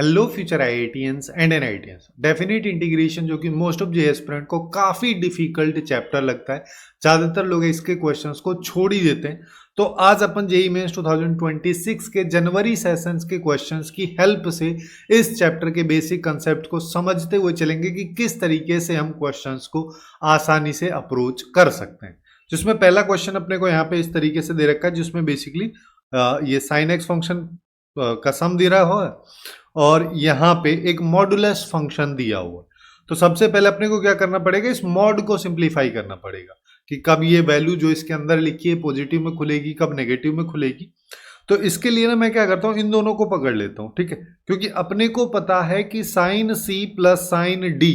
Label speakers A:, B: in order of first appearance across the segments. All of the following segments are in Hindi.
A: Hello future IITians and NITians. Definite integration जो कि मोस्ट ऑफ जे एस्पिरेंट को काफी डिफिकल्ट चैप्टर लगता है, ज्यादातर लोग इसके क्वेश्चंस को छोड़ ही देते हैं। तो आज अपन जेईई मेंस 2026 के जनवरी सेशंस के क्वेश्चंस की हेल्प से इस चैप्टर के बेसिक कंसेप्ट को समझते हुए चलेंगे कि किस तरीके से हम क्वेश्चंस को आसानी से अप्रोच कर सकते हैं। जिसमें पहला क्वेश्चन अपने को यहाँ पे इस तरीके से दे रखा है, जिसमें बेसिकली ये साइन एक्स फंक्शन का सम दे रहा हो और यहाँ पे एक मॉडुलस फंक्शन दिया हुआ। तो सबसे पहले अपने को क्या करना पड़ेगा, इस मॉड को सिंप्लीफाई करना पड़ेगा कि कब ये वैल्यू जो इसके अंदर लिखी है पॉजिटिव में खुलेगी, कब नेगेटिव में खुलेगी। तो इसके लिए ना मैं क्या करता हूँ, इन दोनों को पकड़ लेता हूँ, ठीक है। क्योंकि अपने को पता है कि sine C plus sine D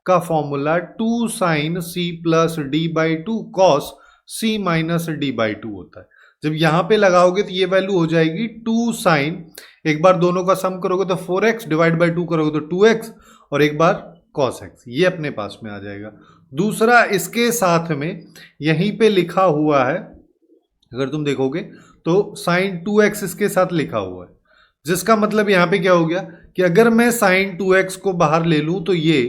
A: का formula 2 sine C plus D by 2 cos C minus D by 2 होता है। जब यहाँ पे लगाओगे तो ये वैल्यू हो जाएगी 2 साइन, एक बार दोनों का सम करोगे तो 4x डिवाइड बाई 2 करोगे तो 2x और एक बार cos x, ये अपने पास में आ जाएगा। दूसरा इसके साथ में यहीं पे लिखा हुआ है, अगर तुम देखोगे तो साइन 2x इसके साथ लिखा हुआ है, जिसका मतलब यहाँ पे क्या हो गया कि अगर मैं साइन 2x को बाहर ले लूं तो ये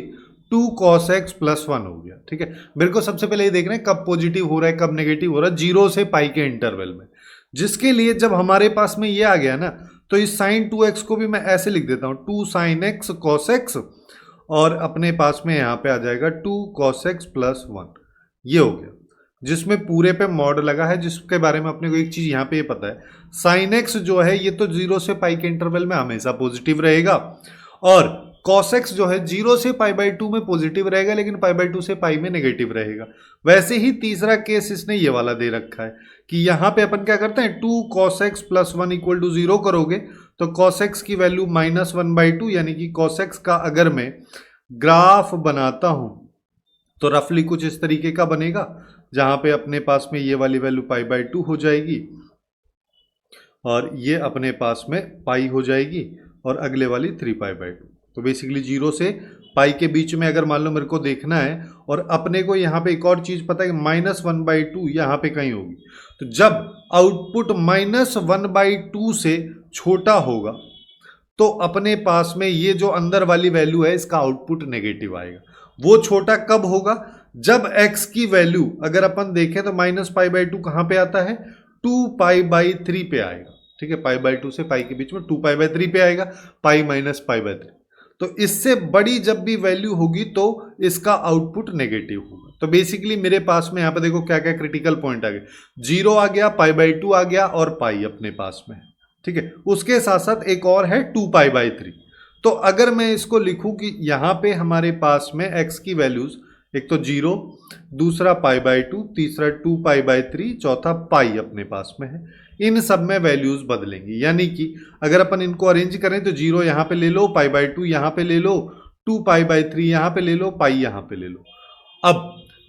A: 2 cos x प्लस 1 हो गया, ठीक है। मेरे को सबसे पहले ये देखना है कब पॉजिटिव हो रहा है कब नेगेटिव हो रहा है, 0 से पाई के इंटरवल में। जिसके लिए जब हमारे पास में ये आ गया ना, तो इस साइन 2x को भी मैं ऐसे लिख देता हूँ 2 साइन x cos x और अपने पास में यहाँ पे आ जाएगा 2 cos x प्लस 1, ये हो गया। जिसमें पूरे पे मॉड लगा है, जिसके बारे में अपने को एक चीज यहाँ पे ये पता है, साइन x जो है ये तो 0 से पाई के इंटरवल में हमेशा पॉजिटिव रहेगा और cos x जो है 0 से पाई बाई 2 में पॉजिटिव रहेगा लेकिन पाई बाई 2 से पाई में नेगेटिव रहेगा। वैसे ही तीसरा केस इसने ये वाला दे रखा है कि यहाँ पे अपन क्या करते हैं 2 cos x plus 1 equal to 0 करोगे तो cos x की वैल्यू -1/2, यानी कि cos x का अगर मैं ग्राफ बनाता हूँ तो रफली कुछ इस तरीके का बनेगा, जहाँ पे अपने पास में ये वाली वैल्यू पाई बाई 2 हो जाएगी और ये अपने पास में पाई हो जाएगी और अगले वाली 3 पाई बाई 2। तो बेसिकली 0 से पाई के बीच में अगर मान लो मेरे को देखना है, और अपने को यहाँ पे एक और चीज पता है कि -1/2 यहाँ पे कहीं होगी। तो जब आउटपुट -1/2 से छोटा होगा तो अपने पास में ये जो अंदर वाली वैल्यू है इसका आउटपुट नेगेटिव आएगा। वो छोटा कब होगा, जब x की वैल्यू अगर अपन देखें तो -π/2 कहाँ पे आता है, 2π/3 पे आएगा, ठीक है। π/2 से पाई के बीच में 2π/3 पे आएगा, पाई माइनस π/3। तो इससे बड़ी जब भी वैल्यू होगी तो इसका आउटपुट नेगेटिव होगा। तो बेसिकली मेरे पास में यहाँ पे देखो क्या क्या क्रिटिकल पॉइंट आ गए, 0 आ गया, π/2 आ गया और पाई अपने पास में, ठीक है। उसके साथ साथ एक और है 2π/3। तो अगर मैं इसको लिखूं कि यहाँ पे हमारे पास में x की वैल्यूज एक तो 0, दूसरा π/2, तीसरा 2π/3, चौथा पाई अपने पास में है, इन सब में वैल्यूज बदलेंगी। यानी कि अगर अपन इनको अरेंज करें तो 0 यहाँ पे ले लो, π/2 यहाँ पे ले लो, 2π/3 यहाँ पे ले लो, पाई यहाँ पे ले लो। अब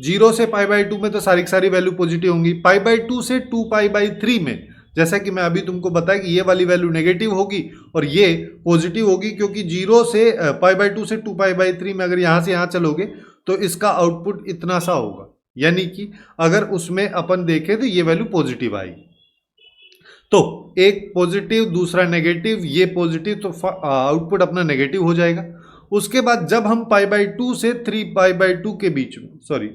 A: 0 से π/2 में तो सारी की सारी वैल्यू पॉजिटिव होंगी, π/2 से 2π/3 में जैसा कि मैं अभी तुमको बताया कि ये वाली वैल्यू नेगेटिव होगी और ये पॉजिटिव होगी, क्योंकि 0 से π/2 से 2π/3 में अगर यहाँ से यहाँ चलोगे तो इसका आउटपुट इतना सा होगा। यानी कि अगर उसमें अपन देखें तो ये वैल्यू पॉजिटिव आएगी। तो एक पॉजिटिव दूसरा नेगेटिव, ये पॉजिटिव, तो आउटपुट अपना नेगेटिव हो जाएगा। उसके बाद जब हम π/2 से 3π/2 के बीच में, सॉरी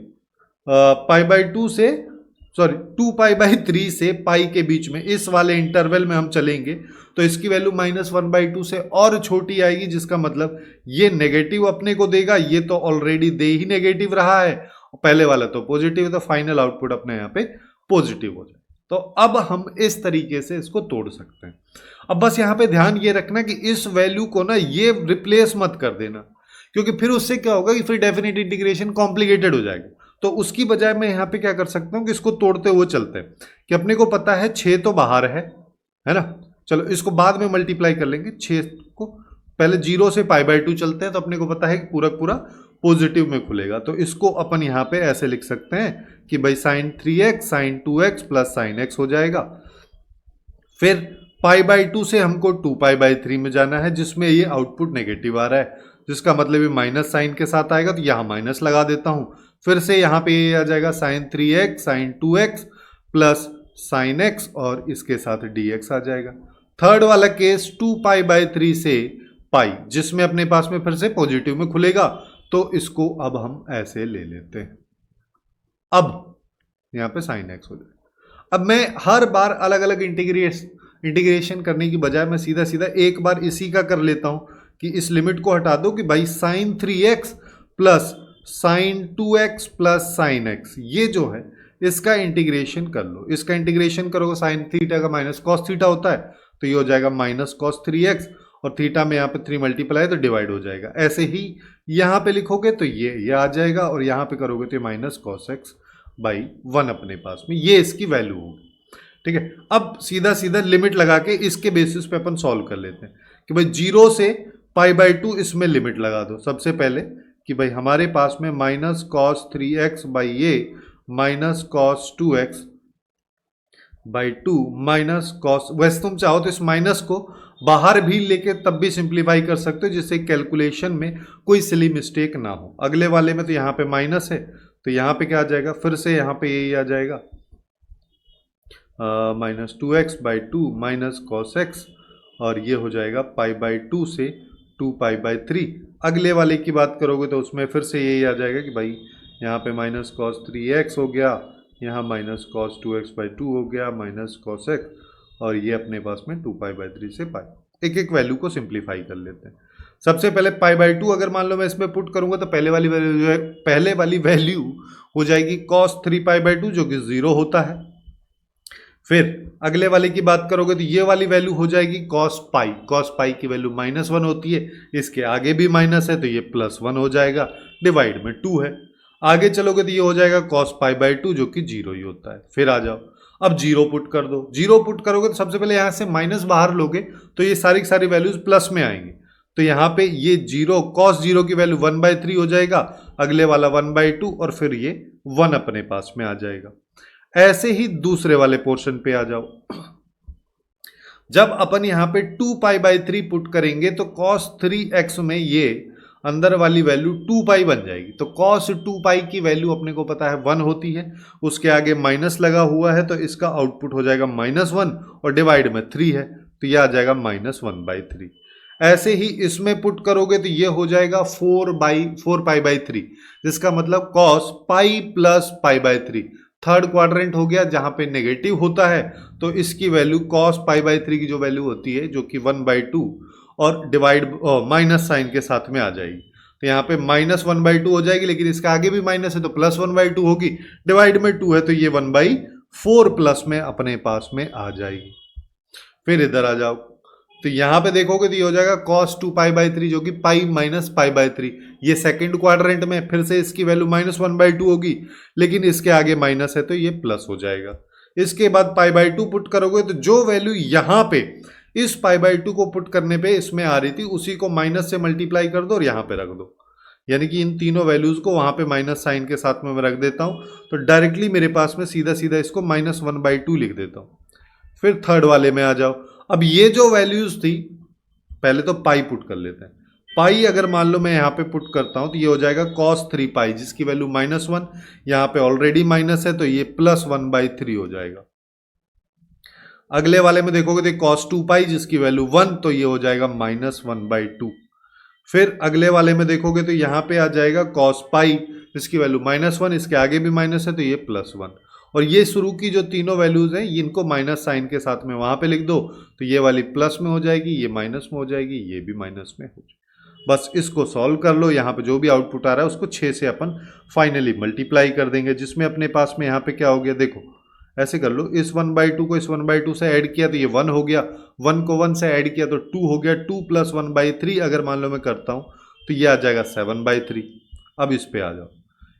A: 2π/3 से पाई के बीच में इस वाले इंटरवल में हम चलेंगे तो इसकी वैल्यू -1/2 से और छोटी आएगी, जिसका मतलब ये नेगेटिव अपने को देगा। ये तो ऑलरेडी दे ही नेगेटिव रहा है, पहले वाला तो पॉजिटिव, तो फाइनल आउटपुट अपने यहाँ पे पॉजिटिव हो जाए। तो अब हम इस तरीके से इसको तोड़ सकते हैं। अब बस यहाँ पे ध्यान ये रखना कि इस वैल्यू को ना ये रिप्लेस मत कर देना, क्योंकि फिर उससे क्या होगा कि फिर डेफिनेट इंटीग्रेशन कॉम्प्लिकेटेड हो जाएगा। तो उसकी बजाय मैं यहाँ पे क्या कर सकता हूँ कि इसको तोड़ते हुए चलते हैं कि अपने को पता है 6 तो बाहर है ना, चलो इसको बाद में मल्टीप्लाई कर लेंगे। 6 को पहले 0 से π/2 चलते हैं तो अपने को पता है कि पूरा पूरा पॉजिटिव में खुलेगा। तो इसको अपन यहाँ पे ऐसे लिख सकते हैं कि भाई sine 3x sine 2x plus sine x हो जाएगा। फिर π/2 से हमको 2π/3 में जाना है, जिसमें ये आउटपुट नेगेटिव आ रहा है, जिसका मतलब ये माइनस साइन के साथ आएगा, तो यहाँ माइनस लगा देता हूँ। फिर से यहाँ पे ये आ जाएगा sine 3x sine 2x plus sine x और इसके साथ dx आ जाएगा। थर्ड वाला केस 2π/3 से पाई, जिसमें अपने पास में फिर से पॉजिटिव में खुलेगा, तो इसको अब हम ऐसे ले लेते हैं। अब यहां पे साइन एक्स हो जाएगा। अब मैं हर बार अलग अलग इंटीग्रेशन करने की बजाय मैं सीधा सीधा एक बार इसी का कर लेता हूं कि इस लिमिट को हटा दो कि भाई sine 3x plus sine 2x plus sine X, ये जो है इसका इंटीग्रेशन कर लो। इसका इंटीग्रेशन करोगे साइन थीटा का माइनस कॉस थीटा होता है, तो ये हो जाएगा माइनस कॉस 3x, और थीटा में यहाँ पे 3 मल्टीप्लाई तो डिवाइड हो जाएगा। ऐसे ही यहाँ पे लिखोगे तो ये आ जाएगा, और यहाँ पे करोगे तो माइनस कॉस एक्स बाई 1 अपने पास में, ये इसकी वैल्यू होगी। ठीक है, अब सीधा सीधा लिमिट लगा के इसके बेसिस पे अपन सॉल्व कर लेते हैं कि भाई 0 से π/2 इसमें लिमिट लगा दो सबसे पहले कि भाई हमारे पास में माइनस कॉस 3x बाई ये minus cos 2x by 2 minus cos, वैसे तुम चाहो तो इस माइनस को बाहर भी लेके तब भी सिंप्लीफाई कर सकते हो जिससे कैलकुलेशन में कोई सिली मिस्टेक ना हो। अगले वाले में तो यहाँ पे माइनस है, तो यहाँ पे क्या आ जाएगा, फिर से यहाँ पे यही आ जाएगा minus 2x by 2 minus cos x, और ये हो जाएगा π/2 से 2π/3। अगले वाले की बात करोगे तो उसमें फिर से यही आ जाएगा कि भाई यहाँ पे माइनस कॉस 3x हो गया, यहाँ माइनस कॉस 2x/2 हो गया माइनस कॉस एक्स, और ये अपने पास में 2π/3 से पाई। एक एक वैल्यू को सिंप्लीफाई कर लेते हैं। सबसे पहले π/2 अगर मान लो मैं इसमें पुट करूंगा तो पहले वाली वैल्यू जो है, पहले वाली वैल्यू हो जाएगी cos 3π/2 जो कि 0 होता है। फिर अगले वाले की बात करोगे तो ये वाली वैल्यू हो जाएगी cos पाई की वैल्यू -1 होती है, इसके आगे भी माइनस है तो ये +1 हो जाएगा, डिवाइड में 2 है। आगे चलोगे तो ये हो जाएगा cos π/2 जो कि 0 ही होता है। फिर आ जाओ, अब 0 पुट कर दो। 0 पुट करोगे तो सबसे पहले यहाँ से माइनस बाहर लोगे तो ये सारी की सारी वैल्यूज प्लस में आएंगी, तो यहाँ पे ये 0 cos 0 की वैल्यू 1/3 हो जाएगा, अगले वाला 1/2, और फिर ये 1 अपने पास में आ जाएगा। ऐसे ही दूसरे वाले पोर्शन पे आ जाओ। जब अपन यहाँ पे 2π/3 पुट करेंगे तो cos 3x में ये अंदर वाली वैल्यू 2π बन जाएगी, तो cos 2π की वैल्यू अपने को पता है 1 होती है, उसके आगे माइनस लगा हुआ है तो इसका आउटपुट हो जाएगा -1, और डिवाइड में 3 है तो यह आ जाएगा -1/3। ऐसे ही इसमें पुट करोगे तो ये हो जाएगा 4π/3, जिसका मतलब cos π प्लस π/3, थर्ड क्वाड्रेंट हो गया जहां पे नेगेटिव होता है, तो इसकी वैल्यू cos π/3 की जो वैल्यू होती है जो कि 1/2 और डिवाइड माइनस साइन के साथ में आ जाएगी, तो यहाँ पे -1/2 हो जाएगी, लेकिन इसका आगे भी माइनस है तो +1/2 होगी, डिवाइड में 2 है तो ये 1/4 प्लस में अपने पास में आ जाएगी। फिर इधर आ जाओ तो यहाँ पे देखोगे तो ये हो जाएगा cos 2π/3 जो कि पाई माइनस π/3, ये सेकंड क्वाड्रेंट में फिर से इसकी वैल्यू -1/2 होगी, लेकिन इसके आगे माइनस है तो ये प्लस हो जाएगा। इसके बाद π/2 पुट करोगे तो जो वैल्यू यहाँ पे इस π/2 को पुट करने पे इसमें आ रही थी उसी को माइनस से मल्टीप्लाई कर दो और यहाँ पे रख दो, यानी कि इन तीनों वैल्यूज को वहां पे माइनस साइन के साथ में मैं रख देता हूँ, तो डायरेक्टली मेरे पास में सीधा सीधा इसको -1/2 लिख देता हूँ। फिर थर्ड वाले में आ जाओ। अब ये जो वैल्यूज थी, पहले तो पाई पुट कर लेते हैं। पाई अगर मान लो मैं यहाँ पे पुट करता हूं तो ये हो जाएगा cos 3π जिसकी वैल्यू -1, यहाँ पे ऑलरेडी माइनस है तो ये +1/3 हो जाएगा। अगले वाले में देखोगे तो cos 2π जिसकी वैल्यू 1, तो ये हो जाएगा -1/2। फिर अगले वाले में देखोगे तो यहाँ पे आ जाएगा cos π जिसकी वैल्यू -1, इसके आगे भी माइनस है तो ये +1, और ये शुरू की जो तीनों वैल्यूज हैं इनको माइनस साइन के साथ में वहां पे लिख दो, तो ये वाली प्लस में हो जाएगी, ये माइनस में हो जाएगी, ये भी माइनस में हो जाएगी। बस इसको सॉल्व कर लो, यहाँ पे जो भी आउटपुट आ रहा है उसको 6 से अपन फाइनली मल्टीप्लाई कर देंगे, जिसमें अपने पास में यहाँ पे क्या हो गया, देखो ऐसे कर लो, इस 1/2 को इस 1/2 से ऐड किया तो ये 1 हो गया, 1 को 1 से ऐड किया तो 2 हो गया, 2 + 1/3 अगर मान लो मैं करता हूँ तो ये आ जाएगा 7/3। अब इस पे आ जाओ,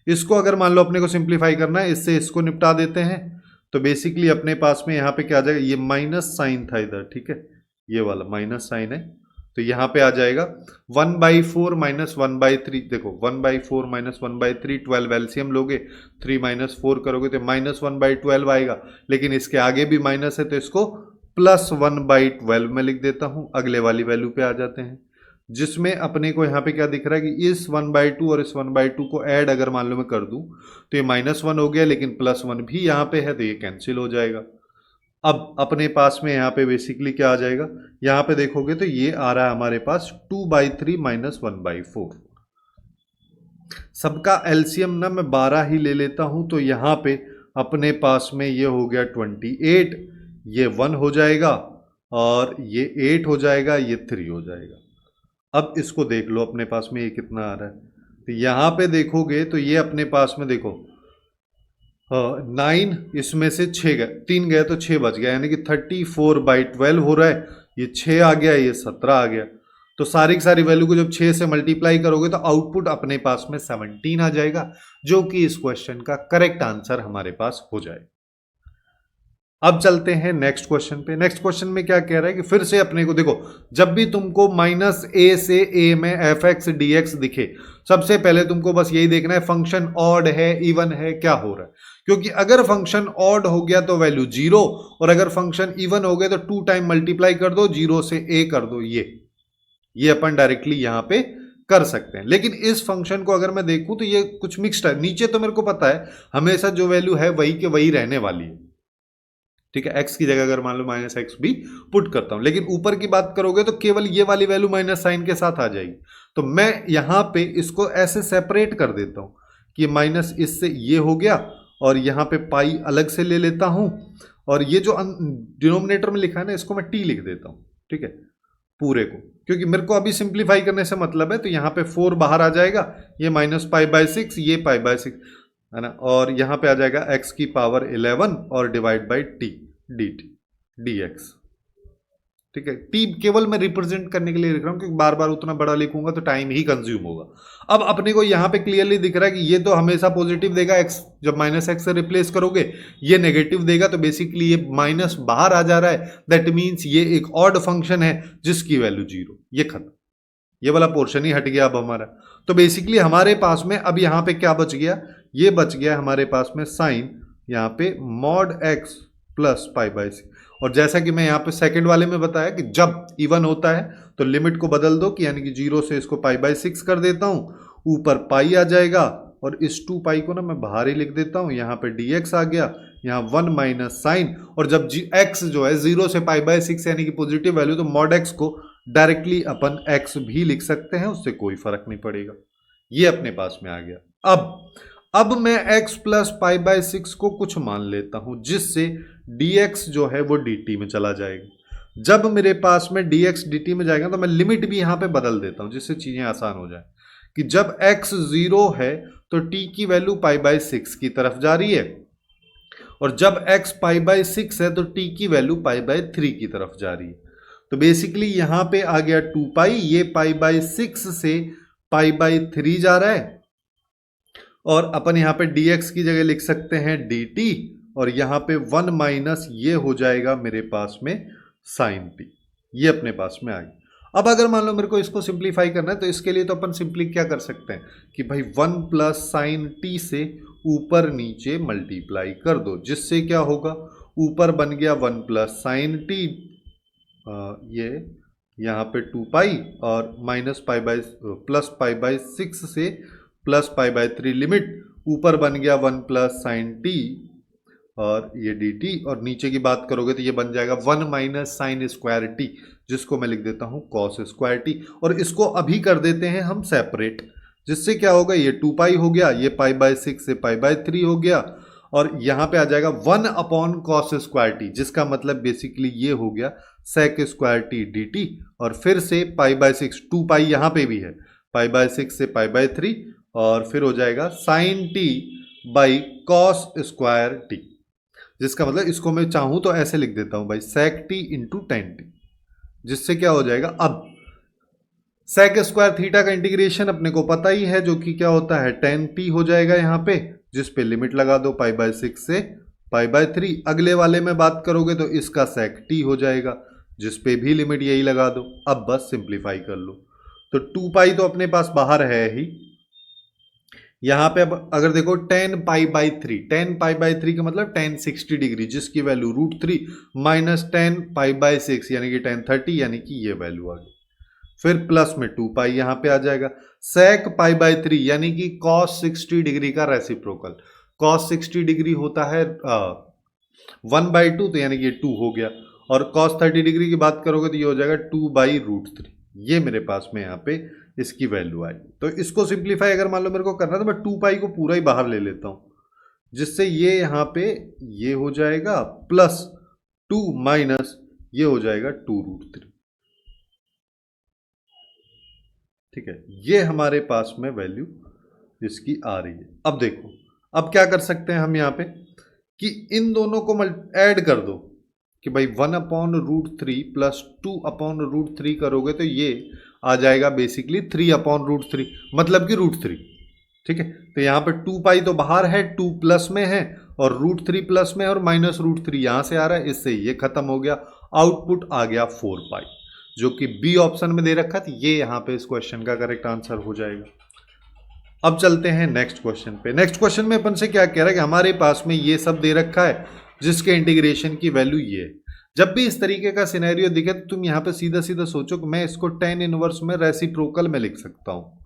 A: इसको अगर मान लो अपने को सिंप्लीफाई करना है, इससे इसको निपटा देते हैं, तो बेसिकली अपने पास में यहाँ पे क्या आ जाएगा, ये माइनस साइन था इधर, ठीक है, ये वाला माइनस साइन है, तो यहाँ पे आ जाएगा 1/4 - 1/3, देखो 1/4 - 1/3 12 एलसीएम लोगे, 3 - 4 करोगे तो -1/12 आएगा, लेकिन इसके आगे भी माइनस है तो इसको +1/12 में लिख देता हूँ। अगले वाली वैल्यू पे आ जाते हैं, जिसमें अपने को यहाँ पे क्या दिख रहा है कि इस 1/2 और इस 1/2 को ऐड अगर मान लो मैं कर दूं तो ये -1 हो गया, लेकिन +1 भी यहाँ पे है तो ये कैंसिल हो जाएगा। अब अपने पास में यहाँ पे बेसिकली क्या आ जाएगा, यहाँ पे देखोगे तो ये आ रहा है हमारे पास 2/3 माइनस 1/4। सबका एलसीएम ना मैं 12 ही ले लेता हूं, तो यहाँ पे अपने पास में ये हो गया 28, ये 1 हो जाएगा और ये 8 हो जाएगा, ये 3 हो जाएगा। अब इसको देख लो अपने पास में ये कितना आ रहा है, तो यहाँ पे देखोगे तो ये अपने पास में देखो 9, इसमें से 6 गए, 3 गए तो 6 बच गया, यानी कि 34/12 हो रहा है। ये 6 आ गया, ये 17 आ गया। तो सारी की सारी वैल्यू को जब 6 से मल्टीप्लाई करोगे तो आउटपुट अपने पास में 17 आ जाएगा, जो कि इस क्वेश्चन का करेक्ट आंसर हमारे पास हो जाएगा। अब चलते हैं नेक्स्ट क्वेश्चन पे। नेक्स्ट क्वेश्चन में क्या कह रहा है कि फिर से अपने को देखो, जब भी तुमको -a से a में fx dx दिखे, सबसे पहले तुमको बस यही देखना है फंक्शन ऑड है, इवन है, क्या हो रहा है। क्योंकि अगर फंक्शन ऑड हो गया तो वैल्यू 0, और अगर फंक्शन इवन हो गया तो 2 टाइम मल्टीप्लाई कर दो, 0 से a कर दो। ये अपन डायरेक्टली यहां पे कर सकते हैं। लेकिन इस फंक्शन को अगर मैं देखूं तो ये कुछ मिक्स्ड है। नीचे तो मेरे को पता है हमेशा जो वैल्यू है वही के वही रहने वाली है, ठीक है। x की जगह अगर मान लो -x भी पुट करता हूं, लेकिन ऊपर की बात करोगे तो केवल ये वाली वैल्यू माइनस साइन के साथ आ जाएगी। तो मैं यहां पे इसको ऐसे सेपरेट कर देता हूं कि माइनस इससे ये हो गया, और यहां पे पाई अलग से ले लेता हूं, और ये जो डिनोमिनेटर में लिखा है ना, इसको मैं t लिख देता हूं, ठीक है, पूरे को। क्योंकि मेरे को अभी सिंप्लीफाई करने से मतलब है, तो यहाँ पे 4 बाहर आ जाएगा, ये -π/6, ये π/6 है ना, और यहाँ पे आ जाएगा x की पावर 11 और divide by t dt dx, ठीक है। t केवल मैं रिप्रेजेंट करने के लिए लिख रहा हूँ, क्योंकि बार बार उतना बड़ा लिखूंगा तो टाइम ही कंज्यूम होगा। अब अपने को यहाँ पे क्लियरली दिख रहा है कि ये तो हमेशा पॉजिटिव देगा, x जब -x से रिप्लेस करोगे ये नेगेटिव देगा, तो बेसिकली ये माइनस बाहर आ जा रहा है। दैट मीन्स ये एक ऑड फंक्शन है जिसकी वैल्यू 0। ये खत्म, ये वाला पोर्शन ही हट गया अब हमारा। तो बेसिकली हमारे पास में अब यहाँ पे क्या बच गया, ये बच गया हमारे पास में साइन यहाँ पे mod x प्लस π/6। और जैसा कि मैं यहाँ पे सेकंड वाले में बताया कि जब इवन होता है तो लिमिट को बदल दो, कि यानी कि 0 से इसको π/6 कर देता हूँ, ऊपर पाई आ जाएगा, और इस 2 पाई को ना मैं बाहर ही लिख देता हूँ। यहाँ पे dx आ गया, यहाँ 1 माइनस साइन, और जब x जो है 0 से π/6 यानी कि पॉजिटिव वैल्यू, तो mod x को डायरेक्टली अपन x भी लिख सकते हैं, उससे कोई फर्क नहीं पड़ेगा। ये अपने पास में आ गया। अब मैं x प्लस π/6 को कुछ मान लेता हूं, जिससे dx जो है वो dt में चला जाएगा। जब मेरे पास में dx dt में जाएगा तो मैं लिमिट भी यहां पे बदल देता हूं, जिससे चीजें आसान हो जाए। कि जब x 0 है तो t की वैल्यू π/6 की तरफ जा रही है, और जब x π/6 है तो t की वैल्यू π/3 की तरफ जा रही है। तो बेसिकली यहां पे आ गया 2 पाई, ये π/6 से π/3 जा रहा है, और अपन यहाँ पे dx की जगह लिख सकते हैं dt, और यहाँ पे 1 माइनस ये हो जाएगा मेरे पास में साइन t। ये अपने पास में आ गया। अब अगर मान लो मेरे को इसको सिंप्लीफाई करना है, तो इसके लिए तो अपन सिंपली क्या कर सकते हैं कि भाई 1 प्लस साइन t से ऊपर नीचे मल्टीप्लाई कर दो, जिससे क्या होगा, ऊपर बन गया 1 प्लस साइन t, ये यहाँ पे 2 पाई, और माइनस प्लस π/6 से प्लस π/3 लिमिट, ऊपर बन गया 1 प्लस साइन t, और ये dt, और नीचे की बात करोगे तो ये बन जाएगा 1 माइनस साइन स्क्वायर t, जिसको मैं लिख देता हूँ कॉस स्क्वायर t। और इसको अभी कर देते हैं हम सेपरेट, जिससे क्या होगा, ये 2 पाई हो गया, ये π/6 से π/3 हो गया, और यहाँ पे आ जाएगा 1 अपॉन कॉस स्क्वायर t, जिसका मतलब बेसिकली ये हो गया सेक स्क्वायर t dt, और फिर से π/6, 2 पाई यहाँ पे भी है, π/6 से π/3, और फिर हो जाएगा sine t by cos square T, जिसका मतलब इसको मैं चाहूं तो ऐसे लिख देता हूं भाई सेक टी इंटू टेन टी, जिससे क्या हो जाएगा, अब सेक स्क्वायर थीटा का इंटीग्रेशन अपने को पता ही है, जो कि क्या होता है टेन टी हो जाएगा यहाँ पे, जिस पे लिमिट लगा दो π/6 से π/3। अगले वाले में बात करोगे तो इसका सेक टी हो जाएगा, जिस पे भी लिमिट यही लगा दो। अब बस सिंप्लीफाई कर लो, तो 2 पाई तो अपने पास बाहर है ही। यहाँ पे अब अगर देखो tan π/3 का मतलब tan 60 डिग्री, जिसकी वैल्यू √3 माइनस tan π/6 यानी कि tan 30, यानी कि ये वैल्यू आ गई। फिर प्लस में 2 पाई यहाँ पे आ जाएगा, sec π/3 यानी कि cos 60 डिग्री का रेसिप्रोकल। cos 60 डिग्री होता है 1/2 तो यानी कि ये 2 हो गया, और cos 30 डिग्री की बात करोगे तो ये हो जाएगा 2/√3। ये मेरे पास में यहाँ पे इसकी वैल्यू आएगी। तो इसको सिंप्लीफाई अगर मान लो मेरे को करना है तो मैं 2 पाई को पूरा ही बाहर ले लेता हूँ, जिससे ये यहाँ पे ये हो जाएगा प्लस 2 माइनस ये हो जाएगा 2√3। ठीक है, ये हमारे पास में वैल्यू इसकी आ रही है। अब देखो, अब क्या कर सकते हैं हम यहाँ पे कि इन दोनों को ऐड कर दो कि भाई 1/√3 प्लस 2/√3 करोगे तो ये आ जाएगा बेसिकली 3/√3, मतलब कि √3। ठीक है, तो यहाँ पे 2 पाई तो बाहर है, 2 प्लस में है और √3 प्लस में और माइनस √3 यहां से आ रहा है, इससे ये खत्म हो गया। आउटपुट आ गया 4 पाई, जो कि बी ऑप्शन में दे रखा था। ये यहाँ पे इस क्वेश्चन का करेक्ट आंसर हो जाएगा। अब चलते हैं नेक्स्ट क्वेश्चन पे। नेक्स्ट क्वेश्चन में अपन से क्या कह रहा है कि हमारे पास में ये सब दे रखा है जिसके इंटीग्रेशन की वैल्यू ये है। जब भी इस तरीके का सिनेरियो दिखे तो तुम यहाँ पे सीधा सीधा सोचो कि मैं इसको tan इनवर्स में रेसिप्रोकल में लिख सकता हूँ।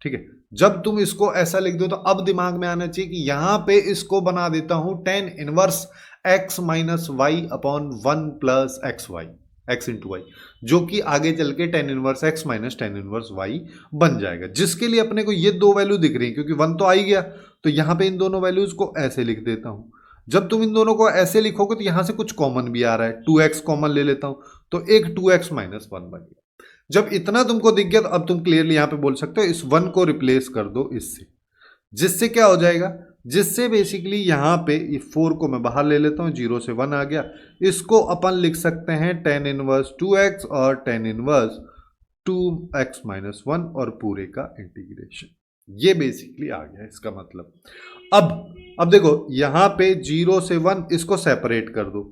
A: ठीक है, जब तुम इसको ऐसा लिख दो तो अब दिमाग में आना चाहिए कि यहां पे इसको बना देता हूं tan inverse x minus Y upon 1 plus X Y, X into Y, जो कि आगे चल के tan inverse x minus tan inverse y बन जाएगा। जिसके लिए अपने को ये दो वैल्यू दिख रही है, क्योंकि 1 तो आ ही गया, तो यहां पे इन दोनों वैल्यूज को ऐसे लिख देता हूं। जब तुम इन दोनों को ऐसे लिखोगे तो यहां से कुछ कॉमन भी आ रहा है, 2x कॉमन ले लेता हूं तो एक 2x माइनस 1 बन गया। जब इतना तुमको दिख गया तो अब तुम क्लियरली यहां पे बोल सकते हो इस 1 को रिप्लेस कर दो इससे, जिससे क्या हो जाएगा, जिससे बेसिकली यहां पे ये 4 को मैं बाहर ले लेता हूं, 0 से 1 आ गया। इसको अपन लिख सकते हैं tan इनवर्स 2x और tan इनवर्स 2x माइनस 1 और पूरे का इंटीग्रेशन। ये बेसिकली आ गया इसका मतलब। अब देखो यहां पे 0 से 1 इसको सेपरेट कर दो।